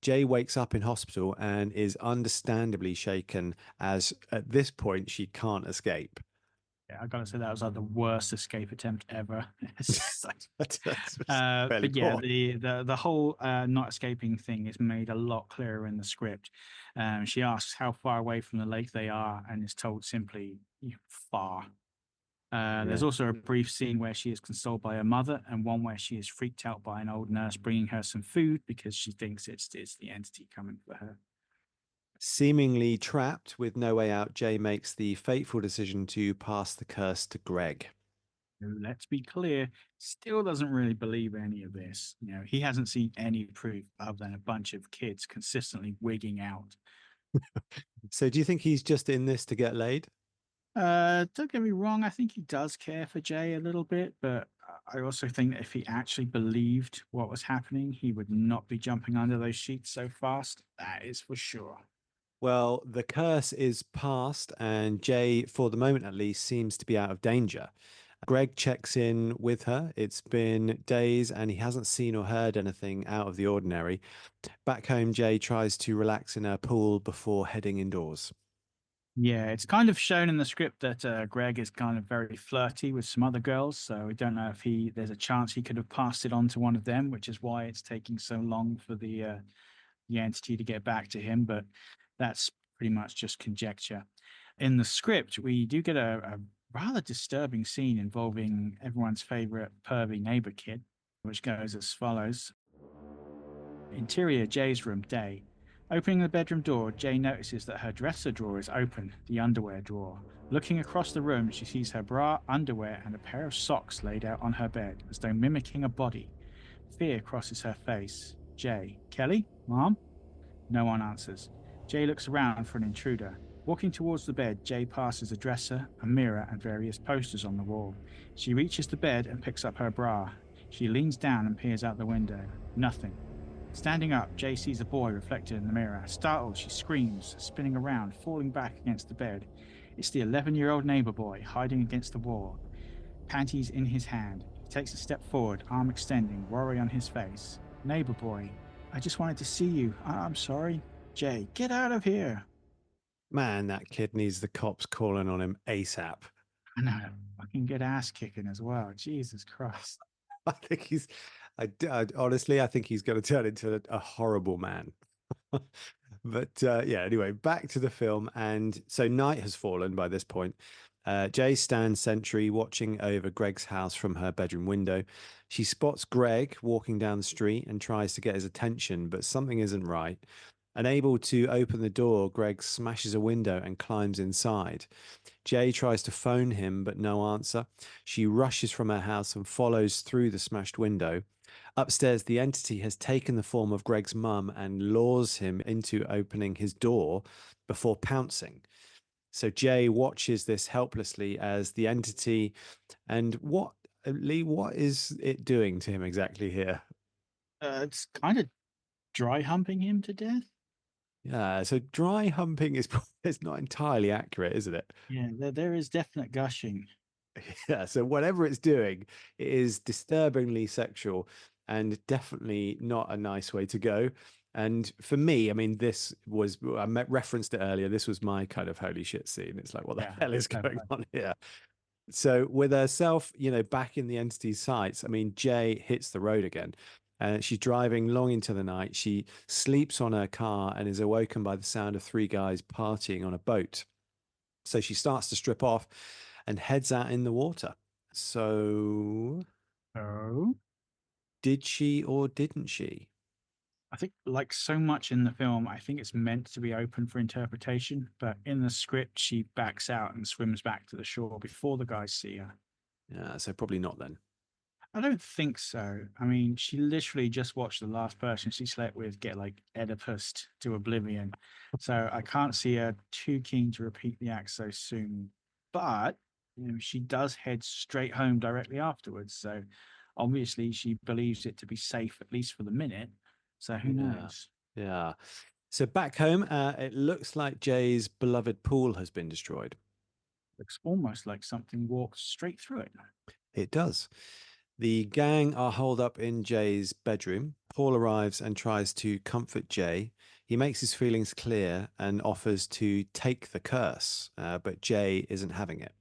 Jay wakes up in hospital and is understandably shaken as at this point she can't escape. Yeah, I gotta say that was like the worst escape attempt ever. It's like- That's fairly but yeah, poor. the whole not escaping thing is made a lot clearer in the script. She asks how far away from the lake they are, and is told simply far. There's Yeah. also a brief scene where she is consoled by her mother, and one where she is freaked out by an old nurse bringing her some food because she thinks it's the entity coming for her. Seemingly trapped with no way out, Jay makes the fateful decision to pass the curse to Greg. Let's be clear, still doesn't really believe any of this. He hasn't seen any proof other than a bunch of kids consistently wigging out. So do you think he's just in this to get laid? Don't get me wrong, I think he does care for Jay a little bit, but I also think that if he actually believed what was happening, he would not be jumping under those sheets so fast. That is for sure. Well, the curse is past, and Jay, for the moment at least, seems to be out of danger. Greg checks in with her. It's been days, and he hasn't seen or heard anything out of the ordinary. Back home, Jay tries to relax in her pool before heading indoors. Yeah, it's kind of shown in the script that Greg is kind of very flirty with some other girls, so we don't know if there's a chance he could have passed it on to one of them, which is why it's taking so long for the entity to get back to him. But that's pretty much just conjecture. In the script, we do get a rather disturbing scene involving everyone's favorite pervy neighbor kid, which goes as follows. Interior Jay's room, day. Opening the bedroom door, Jay notices that her dresser drawer is open, the underwear drawer. Looking across the room, she sees her bra, underwear, and a pair of socks laid out on her bed, as though mimicking a body. Fear crosses her face. Jay, Kelly? Mom? No one answers. Jay looks around for an intruder. Walking towards the bed, Jay passes a dresser, a mirror, and various posters on the wall. She reaches the bed and picks up her bra. She leans down and peers out the window. Nothing. Standing up, Jay sees a boy reflected in the mirror. Startled, she screams, spinning around, falling back against the bed. It's the 11-year-old neighbor boy, hiding against the wall, panties in his hand. He takes a step forward, arm extending, worry on his face. Neighbor boy, I just wanted to see you. I'm sorry. Jay, get out of here. Man, that kid needs the cops calling on him ASAP. I know, fucking good ass kicking as well. Jesus Christ. I think honestly, I think he's going to turn into a horrible man. But yeah, anyway, back to the film. And so night has fallen by this point. Jay stands sentry watching over Greg's house from her bedroom window. She spots Greg walking down the street and tries to get his attention, but something isn't right. Unable to open the door, Greg smashes a window and climbs inside. Jay tries to phone him, but no answer. She rushes from her house and follows through the smashed window. Upstairs, the entity has taken the form of Greg's mum and lures him into opening his door before pouncing. So Jay watches this helplessly as the entity, and what Lee, what is it doing to him exactly here? It's kind of dry humping him to death. Yeah, so dry humping is it's not entirely accurate, isn't it? Yeah, there is definite gushing. Yeah, so whatever it's doing, it is disturbingly sexual and definitely not a nice way to go. And for me, I mean, this was, referenced it earlier. This was my kind of holy shit scene. It's like, what the Yeah, hell is going definitely. on here? So with herself, back in the entity's sights, I mean, Jay hits the road again. She's driving long into the night. She sleeps on her car and is awoken by the sound of three guys partying on a boat. So she starts to strip off and heads out in the water. So Oh, did she or didn't she? I think like so much in the film, I think it's meant to be open for interpretation, but in the script, she backs out and swims back to the shore before the guys see her. Yeah, so probably not then. I don't think so. I mean, she literally just watched the last person she slept with get like Oedipused to oblivion. So I can't see her too keen to repeat the act so soon. But she does head straight home directly afterwards. So obviously she believes it to be safe, at least for the minute. So who Yeah. knows? Yeah. So back home, it looks like Jay's beloved pool has been destroyed. Looks almost like something walked straight through it. It does. The gang are holed up in Jay's bedroom. Paul arrives and tries to comfort Jay. He makes his feelings clear and offers to take the curse, but Jay isn't having it.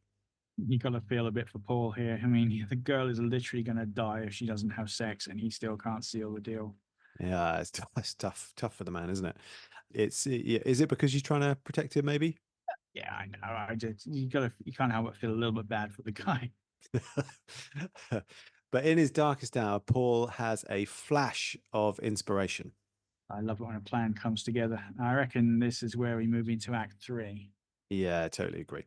You got to feel a bit for Paul here. I mean, the girl is literally going to die if she doesn't have sex, and he still can't seal the deal. Yeah, it's tough for the man, isn't it? Yeah, is it because she's trying to protect him, maybe? Yeah, I know. You can't help but feel a little bit bad for the guy. But in his darkest hour, Paul has a flash of inspiration. I love it when a plan comes together. I reckon this is where we move into Act Three. Yeah, totally agree.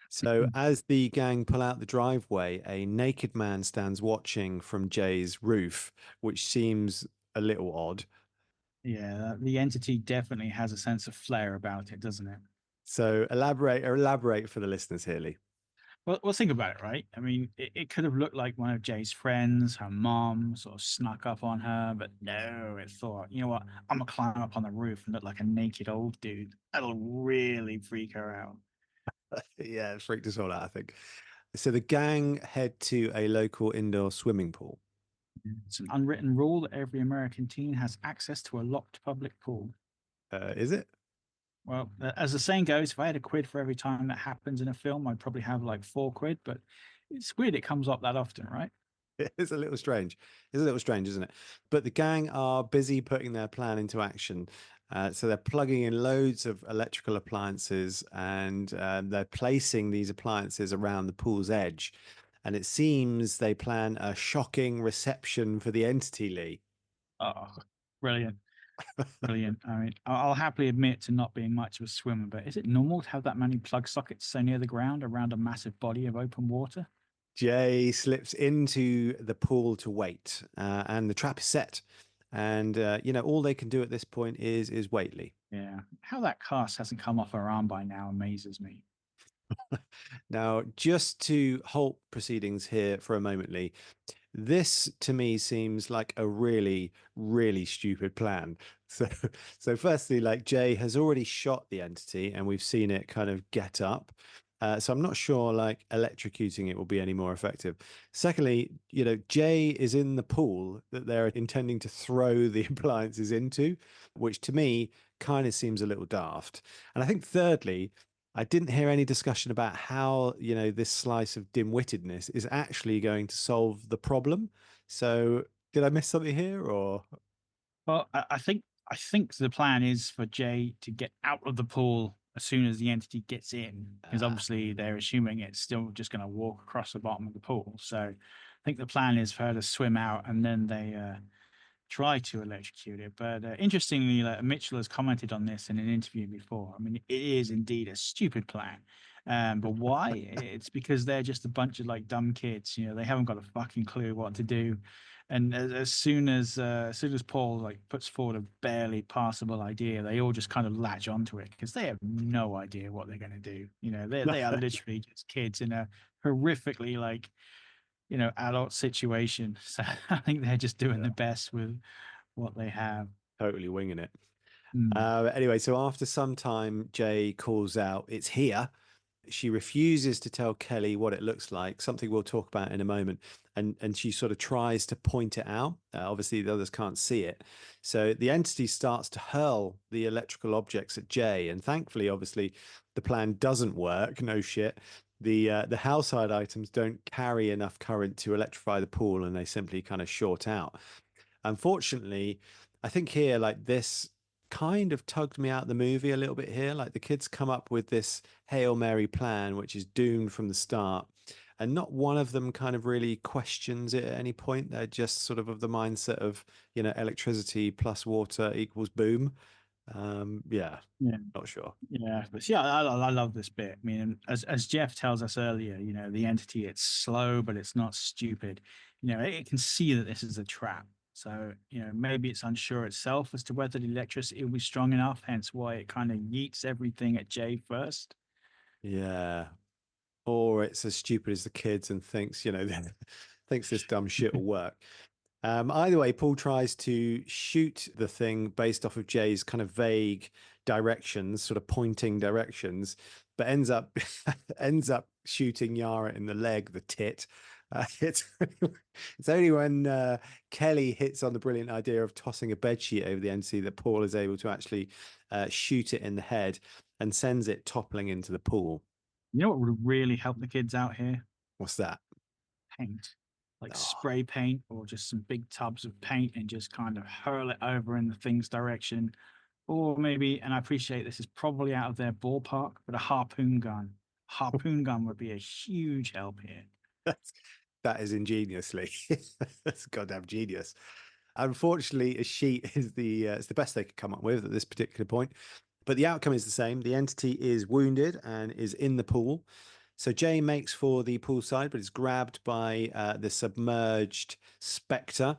So, as the gang pull out the driveway, a naked man stands watching from Jay's roof, which seems a little odd. Yeah, the entity definitely has a sense of flair about it, doesn't it? So, elaborate for the listeners here, Lee. Well, think about it, right? I mean, it could have looked like one of Jay's friends, her mom, sort of snuck up on her, but no, it thought, you know what? I'm gonna climb up on the roof and look like a naked old dude. That'll really freak her out. Yeah, it freaked us all out, I think. So, the gang head to a local indoor swimming pool. It's an unwritten rule that every American teen has access to a locked public pool. Is it? Well, as the saying goes, if I had a quid for every time that happens in a film, I'd probably have like 4 quid, but it's weird it comes up that often, right? It's a little strange. It's a little strange, isn't it? But the gang are busy putting their plan into action. So they're plugging in loads of electrical appliances and they're placing these appliances around the pool's edge. And it seems they plan a shocking reception for the entity, Lee. Oh, brilliant. Brilliant. I mean, I'll happily admit to not being much of a swimmer, but is it normal to have that many plug sockets so near the ground around a massive body of open water? Jay slips into the pool to wait, and the trap is set. And all they can do at this point is wait, Lee. Yeah. How that cast hasn't come off her arm by now amazes me. Now, just to halt proceedings here for a moment, Lee, this to me seems like a really, really stupid plan. So, so firstly, like Jay has already shot the entity, and we've seen it kind of get up. So I'm not sure like electrocuting it will be any more effective. Secondly, Jay is in the pool that they're intending to throw the appliances into, which to me kind of seems a little daft. And I think thirdly, I didn't hear any discussion about how, this slice of dim-wittedness is actually going to solve the problem. So, did I miss something here or? Well, I think the plan is for Jay to get out of the pool as soon as the entity gets in, because Ah, obviously they're assuming it's still just going to walk across the bottom of the pool. So I think the plan is for her to swim out and then they try to electrocute it. But interestingly, like, Mitchell has commented on this in an interview before. I mean, it is indeed a stupid plan. But why? It's because they're just a bunch of like dumb kids. They haven't got a fucking clue what to do. And as soon as Paul like puts forward a barely passable idea, they all just kind of latch onto it because they have no idea what they're going to do. They are literally just kids in a horrifically like adult situation. So I think they're just doing the Yeah. best with what they have. Totally winging it. Mm. Anyway, so after some time, Jay calls out, "It's here." She refuses to tell Kelly what it looks like, something we'll talk about in a moment. And she sort of tries to point it out. Obviously, the others can't see it. So the entity starts to hurl the electrical objects at Jay. And thankfully, obviously, the plan doesn't work. No shit. The household items don't carry enough current to electrify the pool, and they simply kind of short out. Unfortunately, I think here, like this kind of tugged me out of the movie a little bit here. Like the kids come up with this Hail Mary plan, which is doomed from the start. And not one of them kind of really questions it at any point. They're just sort of the mindset of, electricity plus water equals boom. Yeah, Yeah. not sure. Yeah, but yeah, I love this bit. I mean, as Jeff tells us earlier, the entity, it's slow, but it's not stupid. It can see that this is a trap. So, maybe it's unsure itself as to whether the electricity will be strong enough, hence why it kind of yeets everything at Jay first. Yeah. Or it's as stupid as the kids and thinks, thinks this dumb shit will work. Either way, Paul tries to shoot the thing based off of Jay's kind of vague directions, sort of pointing directions, but ends up shooting Yara in the leg, the tit. It's only when Kelly hits on the brilliant idea of tossing a bedsheet over the entity that Paul is able to actually shoot it in the head and sends it toppling into the pool. You know what would really help the kids out here? What's that? Paint, like Oh, spray paint or just some big tubs of paint and just kind of hurl it over in the thing's direction. Or maybe, and I appreciate this is probably out of their ballpark, but a harpoon gun. Harpoon gun would be a huge help here. that's, that is ingeniously. That's goddamn genius. Unfortunately, a sheet is it's the best they could come up with at this particular point. But the outcome is the same. The entity is wounded and is in the pool. So Jay makes for the pool side, but is grabbed by the submerged spectre.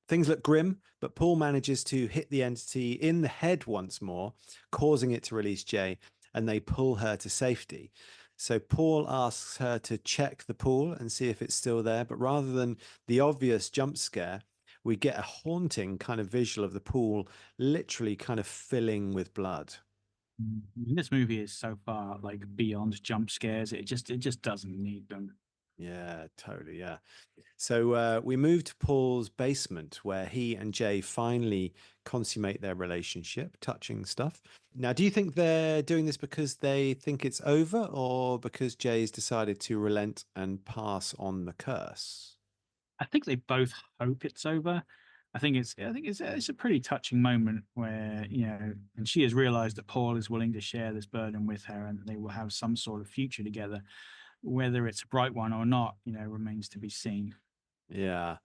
Things look grim, but Paul manages to hit the entity in the head once more, causing it to release Jay, and they pull her to safety. So Paul asks her to check the pool and see if it's still there, but rather than the obvious jump scare, we get a haunting kind of visual of the pool literally kind of filling with blood. This movie is so far like beyond jump scares. It just doesn't need them. Yeah, totally. Yeah. So we move to Paul's basement where he and Jay finally consummate their relationship, touching stuff. Now, do you think they're doing this because they think it's over or because Jay's decided to relent and pass on the curse? I think they both hope it's over. I think it's a pretty touching moment where, and she has realized that Paul is willing to share this burden with her and they will have some sort of future together. Whether it's a bright one or not, remains to be seen. Yeah.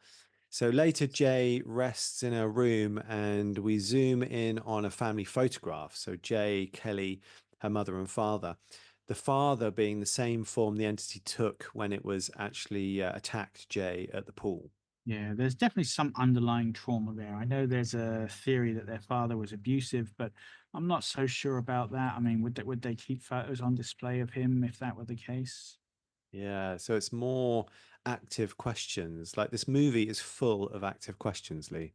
So later, Jay rests in her room and we zoom in on a family photograph. So Jay, Kelly, her mother and father. The father being the same form the entity took when it was actually attacked Jay at the pool. Yeah, there's definitely some underlying trauma there. I know there's a theory that their father was abusive, but I'm not so sure about that. I mean, would they keep photos on display of him if that were the case? Yeah, so it's more active questions. Like this movie is full of active questions, Lee.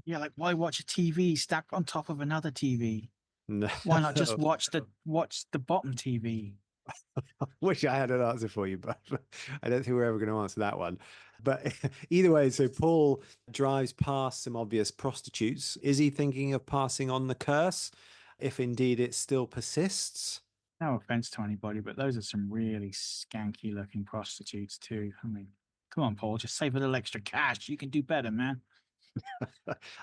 Yeah, like why watch a TV stacked on top of another TV? No, Why not just watch the bottom TV? wish I had an answer for you, but I don't think we're ever going to answer that one. But either way, so Paul drives past some obvious prostitutes. Is he thinking of passing on the curse, if indeed it still persists? No offense to anybody, but those are some really skanky looking prostitutes too. I mean, come on, Paul, just save a little extra cash. You can do better, man.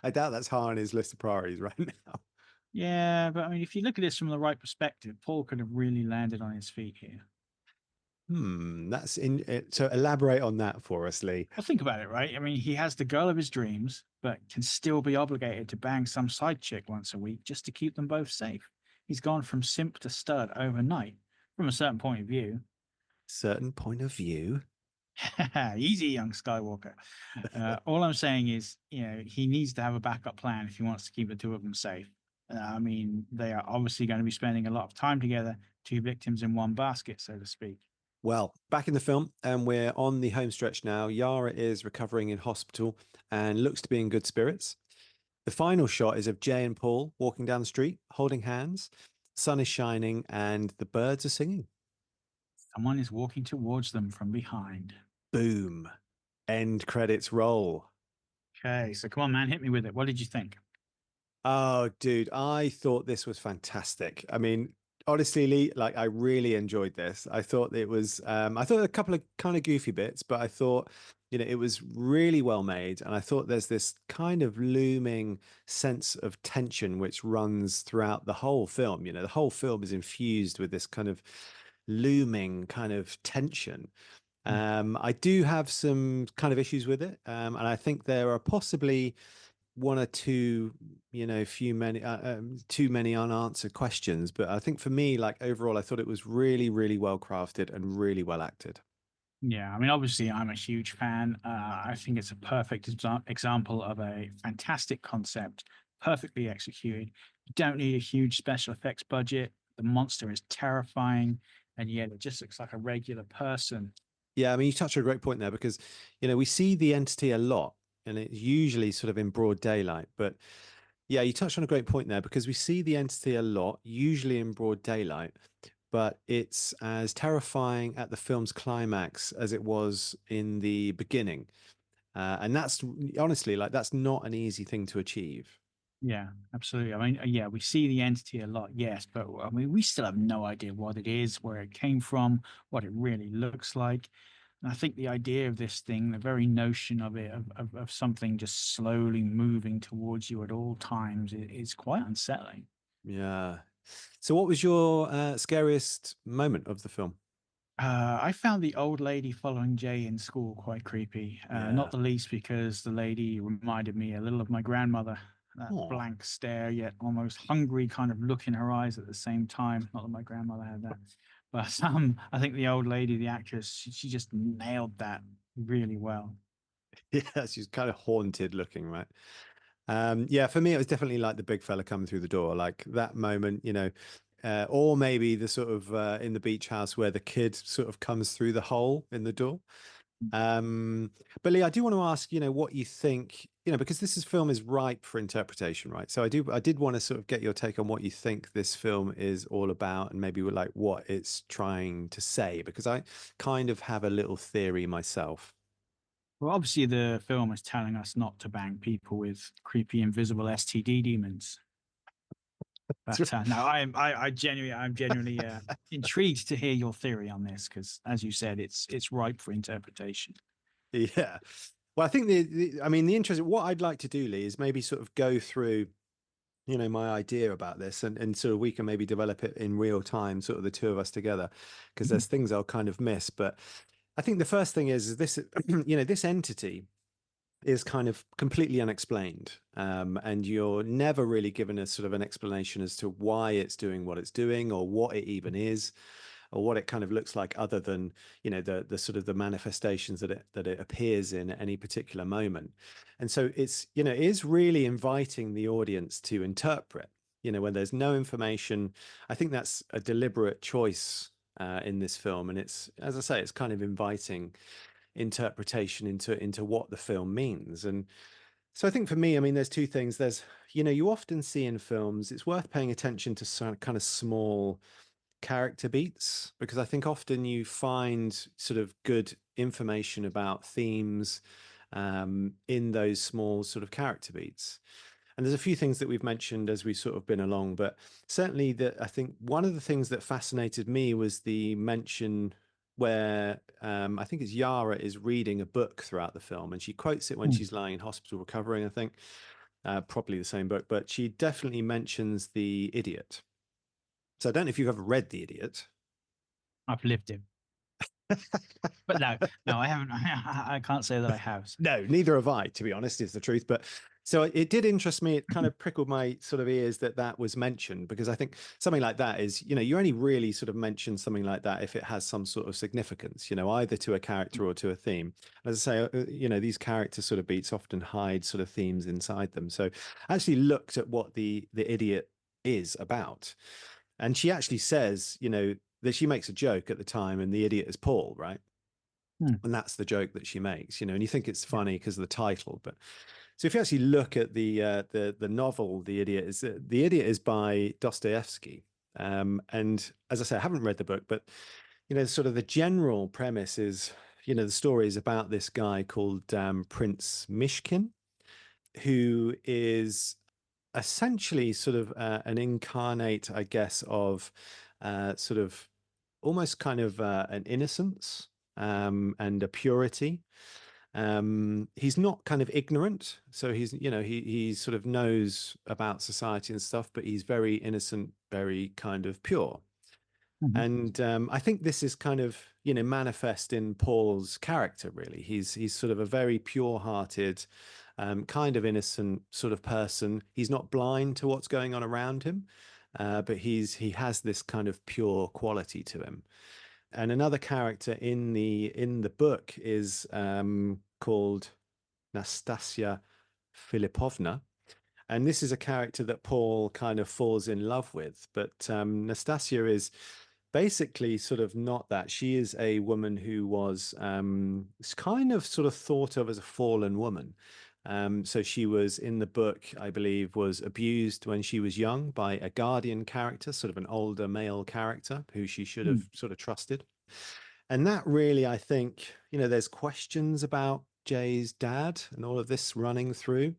I doubt that's high on his list of priorities right now. Yeah, but I mean, if you look at this from the right perspective, Paul could have really landed on his feet here. That's in it. So elaborate on that for us, Lee. Well, think about it, right? I mean, he has the girl of his dreams, but can still be obligated to bang some side chick once a week just to keep them both safe. He's gone from simp to stud overnight from a certain point of view. Certain point of view. Easy, young Skywalker. All I'm saying is, he needs to have a backup plan if he wants to keep the two of them safe. I mean, they are obviously going to be spending a lot of time together, two victims in one basket, so to speak. Well, back in the film, and we're on the home stretch now. Yara is recovering in hospital and looks to be in good spirits. The final shot is of Jay and Paul walking down the street, holding hands. The sun is shining and the birds are singing. Someone is walking towards them from behind. Boom. End credits roll. Okay, so come on, man, hit me with it. What did you think? Oh, dude, I thought this was fantastic. I mean, honestly, Lee, like I really enjoyed this. I thought it was I thought a couple of kind of goofy bits, but I thought, it was really well made. And I thought there's this kind of looming sense of tension which runs throughout the whole film. The whole film is infused with this kind of looming kind of tension. Mm. I do have some kind of issues with it. And I think there are possibly one or two, too many unanswered questions. But I think for me, like overall, I thought it was really, really well crafted and really well acted. Yeah, I mean, obviously, I'm a huge fan. I think it's a perfect example of a fantastic concept, perfectly executed. You don't need a huge special effects budget. The monster is terrifying, and yet it just looks like a regular person. Yeah, I mean, you touched on a great point there because, we see the entity a lot and it's usually sort of in broad daylight. But yeah, you touched on a great point there because we see the entity a lot, usually in broad daylight, but it's as terrifying at the film's climax as it was in the beginning. And that's honestly like that's not an easy thing to achieve. Yeah, absolutely. I mean, yeah, we see the entity a lot, yes, but I mean, we still have no idea what it is, where it came from, what it really looks like. And I think the idea of this thing, the very notion of it, of something just slowly moving towards you at all times, is quite unsettling. Yeah. So, what was your scariest moment of the film? I found the old lady following Jay in school quite creepy, not Yeah. the least because the lady reminded me a little of my grandmother. That Oh, blank stare, yet almost hungry kind of look in her eyes at the same time. Not that my grandmother had that, but I think the old lady, the actress, she just nailed that really well. yeah. She's kind of haunted looking, right? Yeah, for me, it was definitely like the big fella coming through the door, like that moment, or maybe the sort of in the beach house where the kid sort of comes through the hole in the door. Um, but Lee, I do want to ask, what you think, because film is ripe for interpretation, right? So I did want to sort of get your take on what you think this film is all about and maybe like what it's trying to say, because I kind of have a little theory myself. Well, obviously, the film is telling us not to bang people with creepy, invisible STD demons. But no, I'm genuinely intrigued to hear your theory on this because, as you said, it's ripe for interpretation. Yeah. Well, I think I mean, the interest, what I'd like to do, Lee, is maybe sort of go through, my idea about this and sort of we can maybe develop it in real time, sort of the two of us together, because there's things I'll kind of miss. But I think the first thing is this, this entity is kind of completely unexplained. And you're never really given a sort of an explanation as to why it's doing what it's doing or what it even is or what it kind of looks like other than the sort of the manifestations that it appears in at any particular moment. And so it's it is really inviting the audience to interpret when there's no information. I think that's a deliberate choice in this film, and it's, as I say, it's kind of inviting interpretation into what the film means. And so I think for me, I mean, there's two things. There's, you often see in films, it's worth paying attention to some kind of small character beats because I think often you find sort of good information about themes in those small sort of character beats. And there's a few things that we've mentioned as we've sort of been along, but certainly that I think one of the things that fascinated me was the mention where I think it's Yara is reading a book throughout the film, and she quotes it when Mm. she's lying in hospital recovering, I think, probably the same book, but she definitely mentions the idiot. So I don't know if you've ever read The Idiot. I've lived it, but no, I haven't. I can't say that I have. No, neither have I, to be honest, is the truth. But so it did interest me. It kind of prickled my sort of ears that was mentioned because I think something like that is, you only really sort of mention something like that if it has some sort of significance, either to a character or to a theme. As I say, these character sort of beats often hide sort of themes inside them. So I actually looked at what the idiot is about. And she actually says, that she makes a joke at the time, and the idiot is Paul, right? Mm. And that's the joke that she makes, and you think it's Yeah. funny because of the title. But so if you actually look at the novel, the Idiot is by Dostoevsky. And as I say, I haven't read the book, but sort of the general premise is, the story is about this guy called Prince Mishkin, who is essentially sort of an incarnate, I guess, of sort of almost kind of an innocence and a purity. He's not kind of ignorant, so he sort of knows about society and stuff, but he's very innocent, very kind of pure. Mhm. And I think this is kind of manifest in Paul's character. Really, he's sort of a very pure-hearted, kind of innocent sort of person. He's not blind to what's going on around him, but he has this kind of pure quality to him. And another character in the book is called Nastasia Filipovna. And this is a character that Paul kind of falls in love with. But Nastasia is basically sort of not that. She is a woman who was kind of sort of thought of as a fallen woman. So she was in the book, I believe, was abused when she was young by a guardian character, sort of an older male character who she should Mm. have sort of trusted. And that really, I think, there's questions about Jay's dad and all of this running through.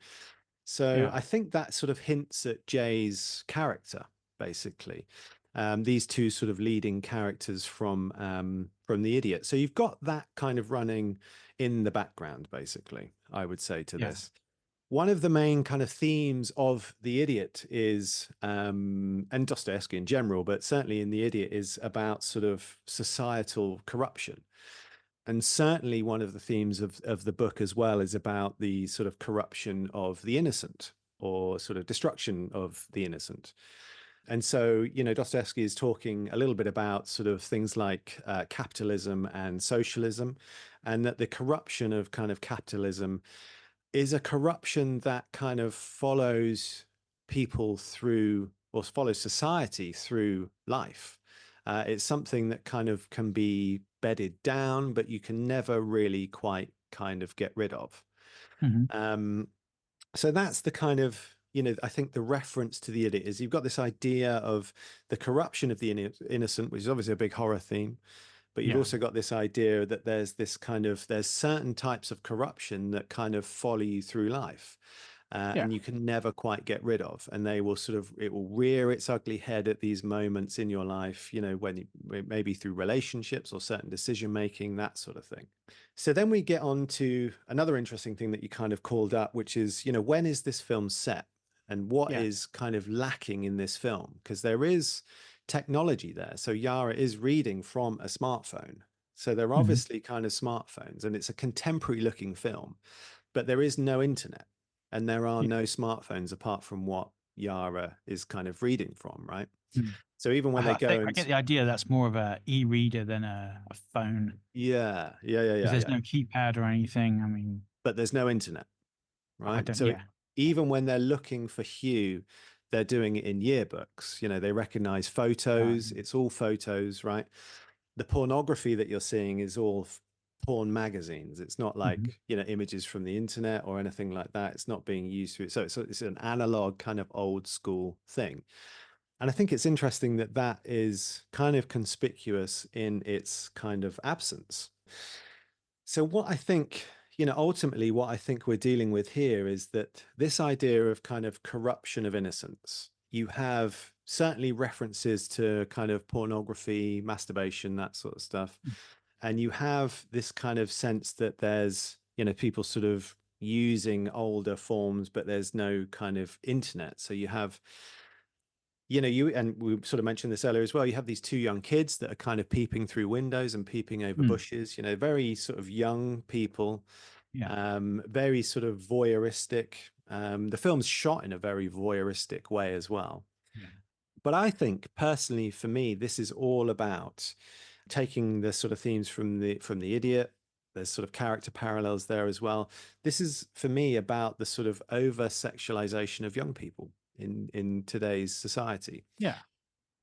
So Yeah. I think that sort of hints at Jay's character, basically. These two sort of leading characters from The Idiot. So you've got that kind of running in the background, basically, I would say to Yeah. this. One of the main kind of themes of The Idiot is, and Dostoevsky in general, but certainly in The Idiot, is about sort of societal corruption. And certainly one of the themes of the book as well is about the sort of corruption of the innocent, or sort of destruction of the innocent. And so, Dostoevsky is talking a little bit about sort of things like capitalism and socialism, and that the corruption of kind of capitalism is a corruption that kind of follows people through, or follows society through life. It's something that kind of can be bedded down, but you can never really quite kind of get rid of. Mhm. Um, so that's the kind of, I think the reference to The Idiot is you've got this idea of the corruption of the innocent, which is obviously a big horror theme, but you've Yeah. also got this idea that there's certain types of corruption that kind of follow you through life. Yeah. And you can never quite get rid of, and it will rear its ugly head at these moments in your life, maybe through relationships or certain decision making, that sort of thing. So then we get on to another interesting thing that you kind of called up, which is, when is this film set, and what Yeah. is kind of lacking in this film? Because there is technology there. So Yara is reading from a smartphone. So they're Mhm. obviously kind of smartphones, and it's a contemporary looking film, but there is no internet and there are Yeah. no smartphones apart from what Yara is kind of reading from, right? Mm. So even when they I go think I and, get the idea that's more of a e-reader than a phone, yeah, yeah, yeah, because yeah, there's yeah. no keypad or anything. I mean, But there's no internet, I right? don't. So Yeah. even when they're looking for Hugh, they're doing it in yearbooks. They recognize photos. It's all photos, right? The pornography that you're seeing is all porn magazines. It's not Mhm. like, images from the internet or anything like that. It's not being used through. So it's an analog kind of old school thing. And I think it's interesting that that is kind of conspicuous in its kind of absence. So what I think, ultimately what I think we're dealing with here is that this idea of kind of corruption of innocence, you have certainly references to kind of pornography, masturbation, that sort of stuff. And you have this kind of sense that there's, people sort of using older forms, but there's no kind of internet. So you have, and we sort of mentioned this earlier as well, you have these two young kids that are kind of peeping through windows and peeping over Mm. bushes, very sort of young people, Yeah. very sort of voyeuristic. The film's shot in a very voyeuristic way as well. Yeah. But I think personally, for me, this is all about taking the sort of themes from the Idiot. There's sort of character parallels there as well. This is for me about the sort of over sexualization of young people in today's society. Yeah.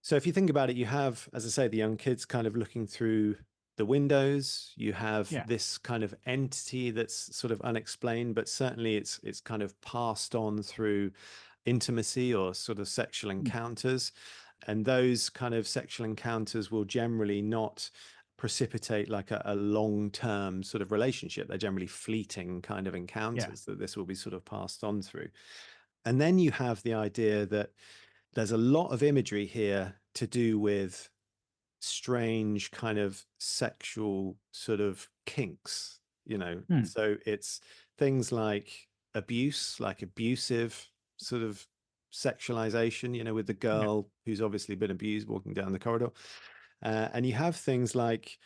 So if you think about it, you have, as I say, the young kids kind of looking through the windows. You have Yeah. this kind of entity that's sort of unexplained, but certainly it's kind of passed on through intimacy or sort of sexual Mm. encounters. And those kind of sexual encounters will generally not precipitate like a long-term sort of relationship. They're generally fleeting kind of Yeah. encounters that this will be sort of passed on through. And then you have the idea that there's a lot of imagery here to do with strange kind of sexual sort of kinks, you know. Mm. So it's things like abuse, like abusive sort of sexualization, you know, with the Yeah. girl who's obviously been abused walking down the corridor. And you have things like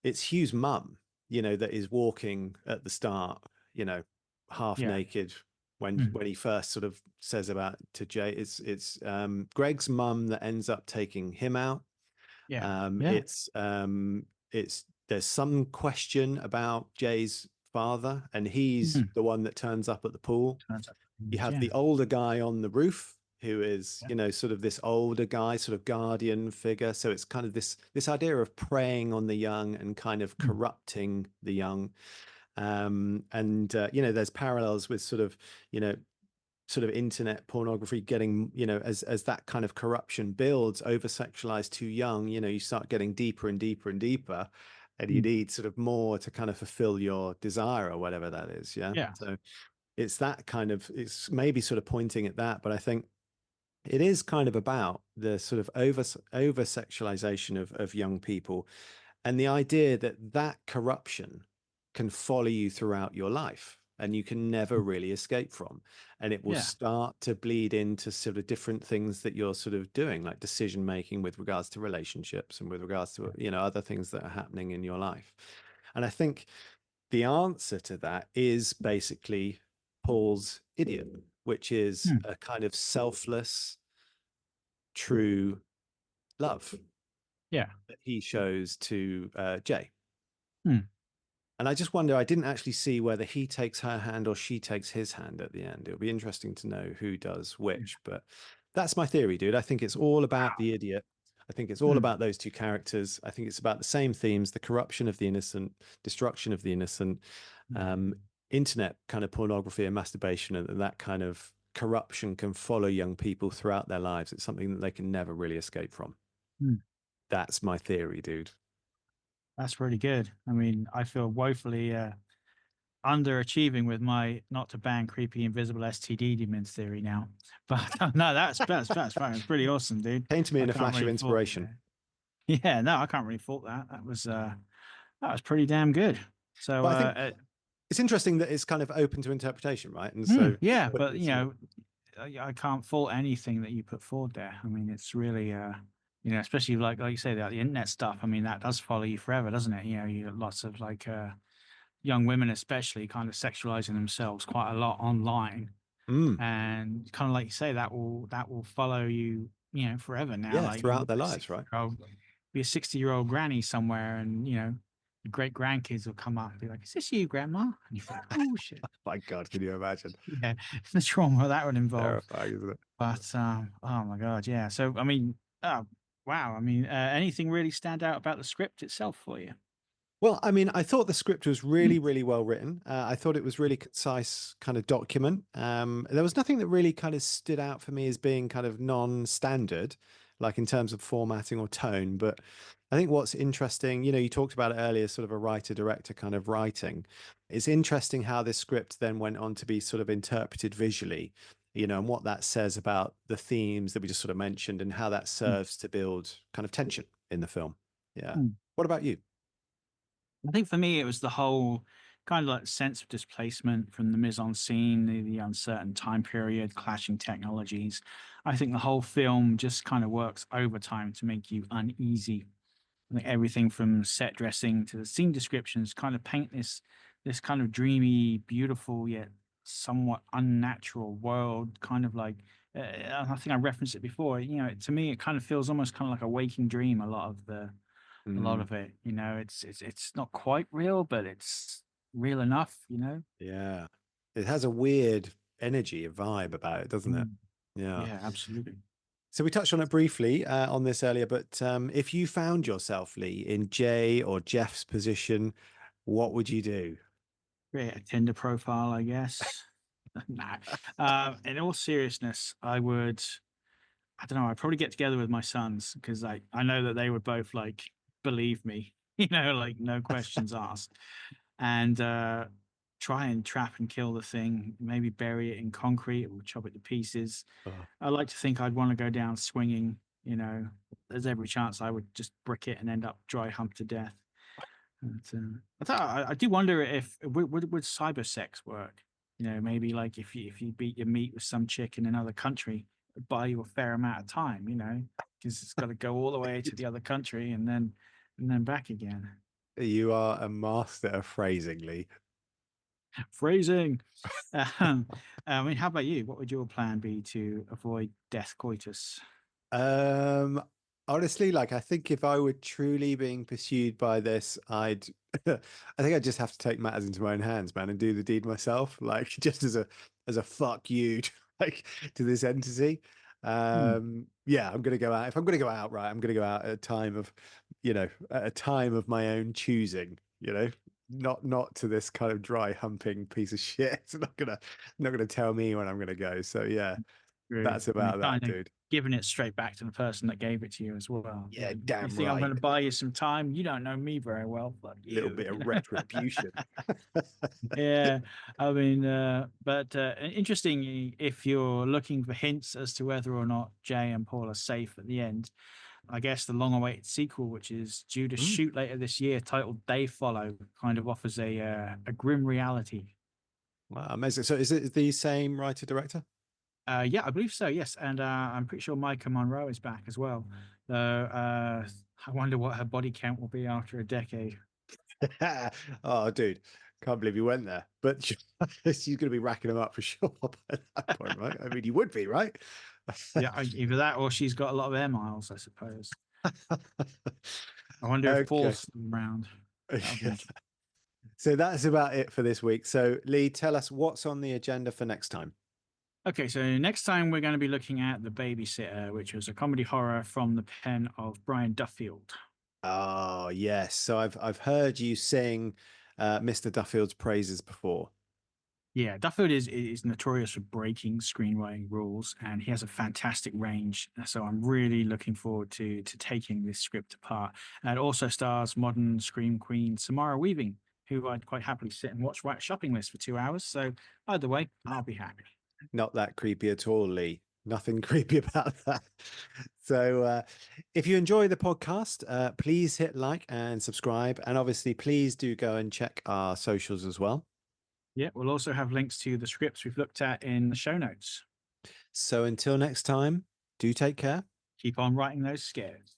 it's Hugh's mum, you know, that is walking at the start, you know, half Yeah. naked Mm. when he first sort of says about to Jay. It's Greg's mum that ends up taking him out. Yeah. Um, Yeah. it's um, it's there's some question about Jay's father, and he's Mm. the one that turns up at the pool. Turns out. You have Yeah. the older guy on the roof who is, Yeah. you know, sort of this older guy, sort of guardian figure. So it's kind of this idea of preying on the young and kind of Mm. corrupting the young. And you know, there's parallels with sort of, you know, sort of internet pornography getting, you know, as that kind of corruption builds, over sexualized too young, you know, you start getting deeper and deeper and deeper, and you Mm. need sort of more to kind of fulfill your desire or whatever that is. Yeah. Yeah. So it's that kind of, it's maybe sort of pointing at that, but I think it is kind of about the sort of over sexualization of young people, and the idea that that corruption can follow you throughout your life and you can never Mm. really escape from, and it will Yeah. start to bleed into sort of different things that you're sort of doing, like decision making with regards to relationships and with regards to, you know, other things that are happening in your life. And I think the answer to that is basically Paul's idiot, which is Mm. a kind of selfless, true love Yeah. that he shows to Jay. Mm. And I just wonder, I didn't actually see whether he takes her hand or she takes his hand at the end. It'll be interesting to know who does Yeah. which, but that's my theory, dude. I think it's all about Wow. the idiot. I think it's all Mm. about those two characters. I think it's about the same themes: the corruption of the innocent, destruction of the innocent, Mm. um, internet kind of pornography and masturbation, and that kind of corruption can follow young people throughout their lives. It's something that they can never really escape from. Mm. That's my theory, dude. That's really good. I mean, I feel woefully underachieving with my not to ban creepy invisible STD demons theory now. But no, that's fine. It's pretty awesome, dude. Came to me I in a can't flash of really fault you inspiration. there. Yeah, no, I can't really fault that. That was pretty damn good. So But I think it's interesting that it's kind of open to interpretation, right? And so yeah, put but it you sort of, know, I can't fault anything that you put forward there. I mean, it's really you know, especially like you say that the internet stuff. I mean, that does follow you forever, doesn't it? You know, you got lots of like young women especially kind of sexualizing themselves quite a lot online, mm, and kind of like you say that will follow you, you know, forever now. yeah, Like you throughout their be a lives, 60 right? year old be a 60-year-old granny somewhere, and you know your great grandkids will come up and be like, is this you, grandma? And you think, oh shit. My God, can you imagine? Yeah, the trauma that would involve. Terrifying, isn't it? But oh my god, yeah. So I mean, oh wow. I mean, anything really stand out about the script itself for you? Well, I mean, I thought the script was Mm. really, really well written. I thought it was really concise kind of document. There was nothing that really kind of stood out for me as being kind of non-standard, like in terms of formatting or tone. But I think what's interesting, you know, you talked about it earlier, sort of a writer-director kind of writing. It's interesting how this script then went on to be sort of interpreted visually, you know, and what that says about the themes that we just sort of mentioned and how that Mm. serves to build kind of tension in the film. Yeah. Mm. What about you? I think for me, it was the whole kind of like sense of displacement from the mise en scene, the uncertain time period, clashing technologies. I think the whole film just kind of works overtime to make you uneasy. I think everything from set dressing to the scene descriptions kind of paint this kind of dreamy, beautiful yet somewhat unnatural world. Kind of like I think I referenced it before. You know, to me, it kind of feels almost kind of like a waking dream. A lot Mm. of it, you know, it's not quite real, but it's real enough, you know. Yeah. It has a weird energy, a vibe about it, doesn't it? Mm. Yeah. Yeah, absolutely. So we touched on it briefly on this earlier, but if you found yourself, Lee, in Jay or Jeff's position, what would you do? Create a Tinder profile, I guess. Nah. In all seriousness, I don't know, I'd probably get together with my sons because I know that they would both like believe me, like no questions asked, and try and trap and kill the thing, maybe bury it in concrete or chop it to pieces. Oh, I like to think I'd want to go down swinging, there's every chance I would just brick it and end up dry humped to death. But, I do wonder if would cyber sex work? Maybe like if you beat your meat with some chick in another country, it'd buy you a fair amount of time, because it's got to go all the way to the other country and then back again. you are a master of phrasing, Lee. Phrasing. Um, I mean, how about you? What would your plan be to avoid death coitus? Um, Honestly, like I think if I were truly being pursued by this, I think I'd just have to take matters into my own hands, man, and do the deed myself, like just as a fuck you, to, like to this entity. Hmm. Yeah, I'm gonna go out. If I'm gonna go out, right, I'm gonna go out at a time of, at a time of my own choosing, not to this kind of dry humping piece of shit. It's not gonna tell me when I'm gonna go. So yeah, True. that's I mean, about that, kind of dude. giving it straight back to the person that gave it to you as well. Yeah, You damn think I'm going right. to buy you some time? You don't know me very well. Fuck Little you. bit of retribution. Yeah, I mean, but interesting if you're looking for hints as to whether or not Jay and Paul are safe at the end. I guess the long-awaited sequel, which is due to Mm. shoot later this year, titled "They Follow," kind of offers a grim reality. Wow, amazing. So is it the same writer director? Yeah, I believe so. Yes, and I'm pretty sure Micah Monroe is back as well. So I wonder what her body count will be after a decade. Oh, dude, can't believe you went there. But she's going to be racking them up for sure by that point, right? I mean, you would be, right? Yeah, either that or she's got a lot of air miles, I suppose. I wonder if Okay. Paul's around. That would be Yeah. interesting. So that's about it for this week. So, Lee, tell us what's on the agenda for next time. Okay, so next time we're going to be looking at The Babysitter, which was a comedy horror from the pen of Brian Duffield. Oh, yes. So I've heard you sing Mr. Duffield's praises before. Yeah, Duffield is notorious for breaking screenwriting rules, and he has a fantastic range. So I'm really looking forward to taking this script apart. And it also stars modern scream queen Samara Weaving, who I'd quite happily sit and watch White Shopping List for 2 hours. So either way, I'll be happy. Not that creepy at all, Lee. Nothing creepy about that. So, if you enjoy the podcast, please hit like and subscribe. And obviously, please do go and check our socials as well. Yeah, we'll also have links to the scripts we've looked at in the show notes. So, until next time, do take care. Keep on writing those scares.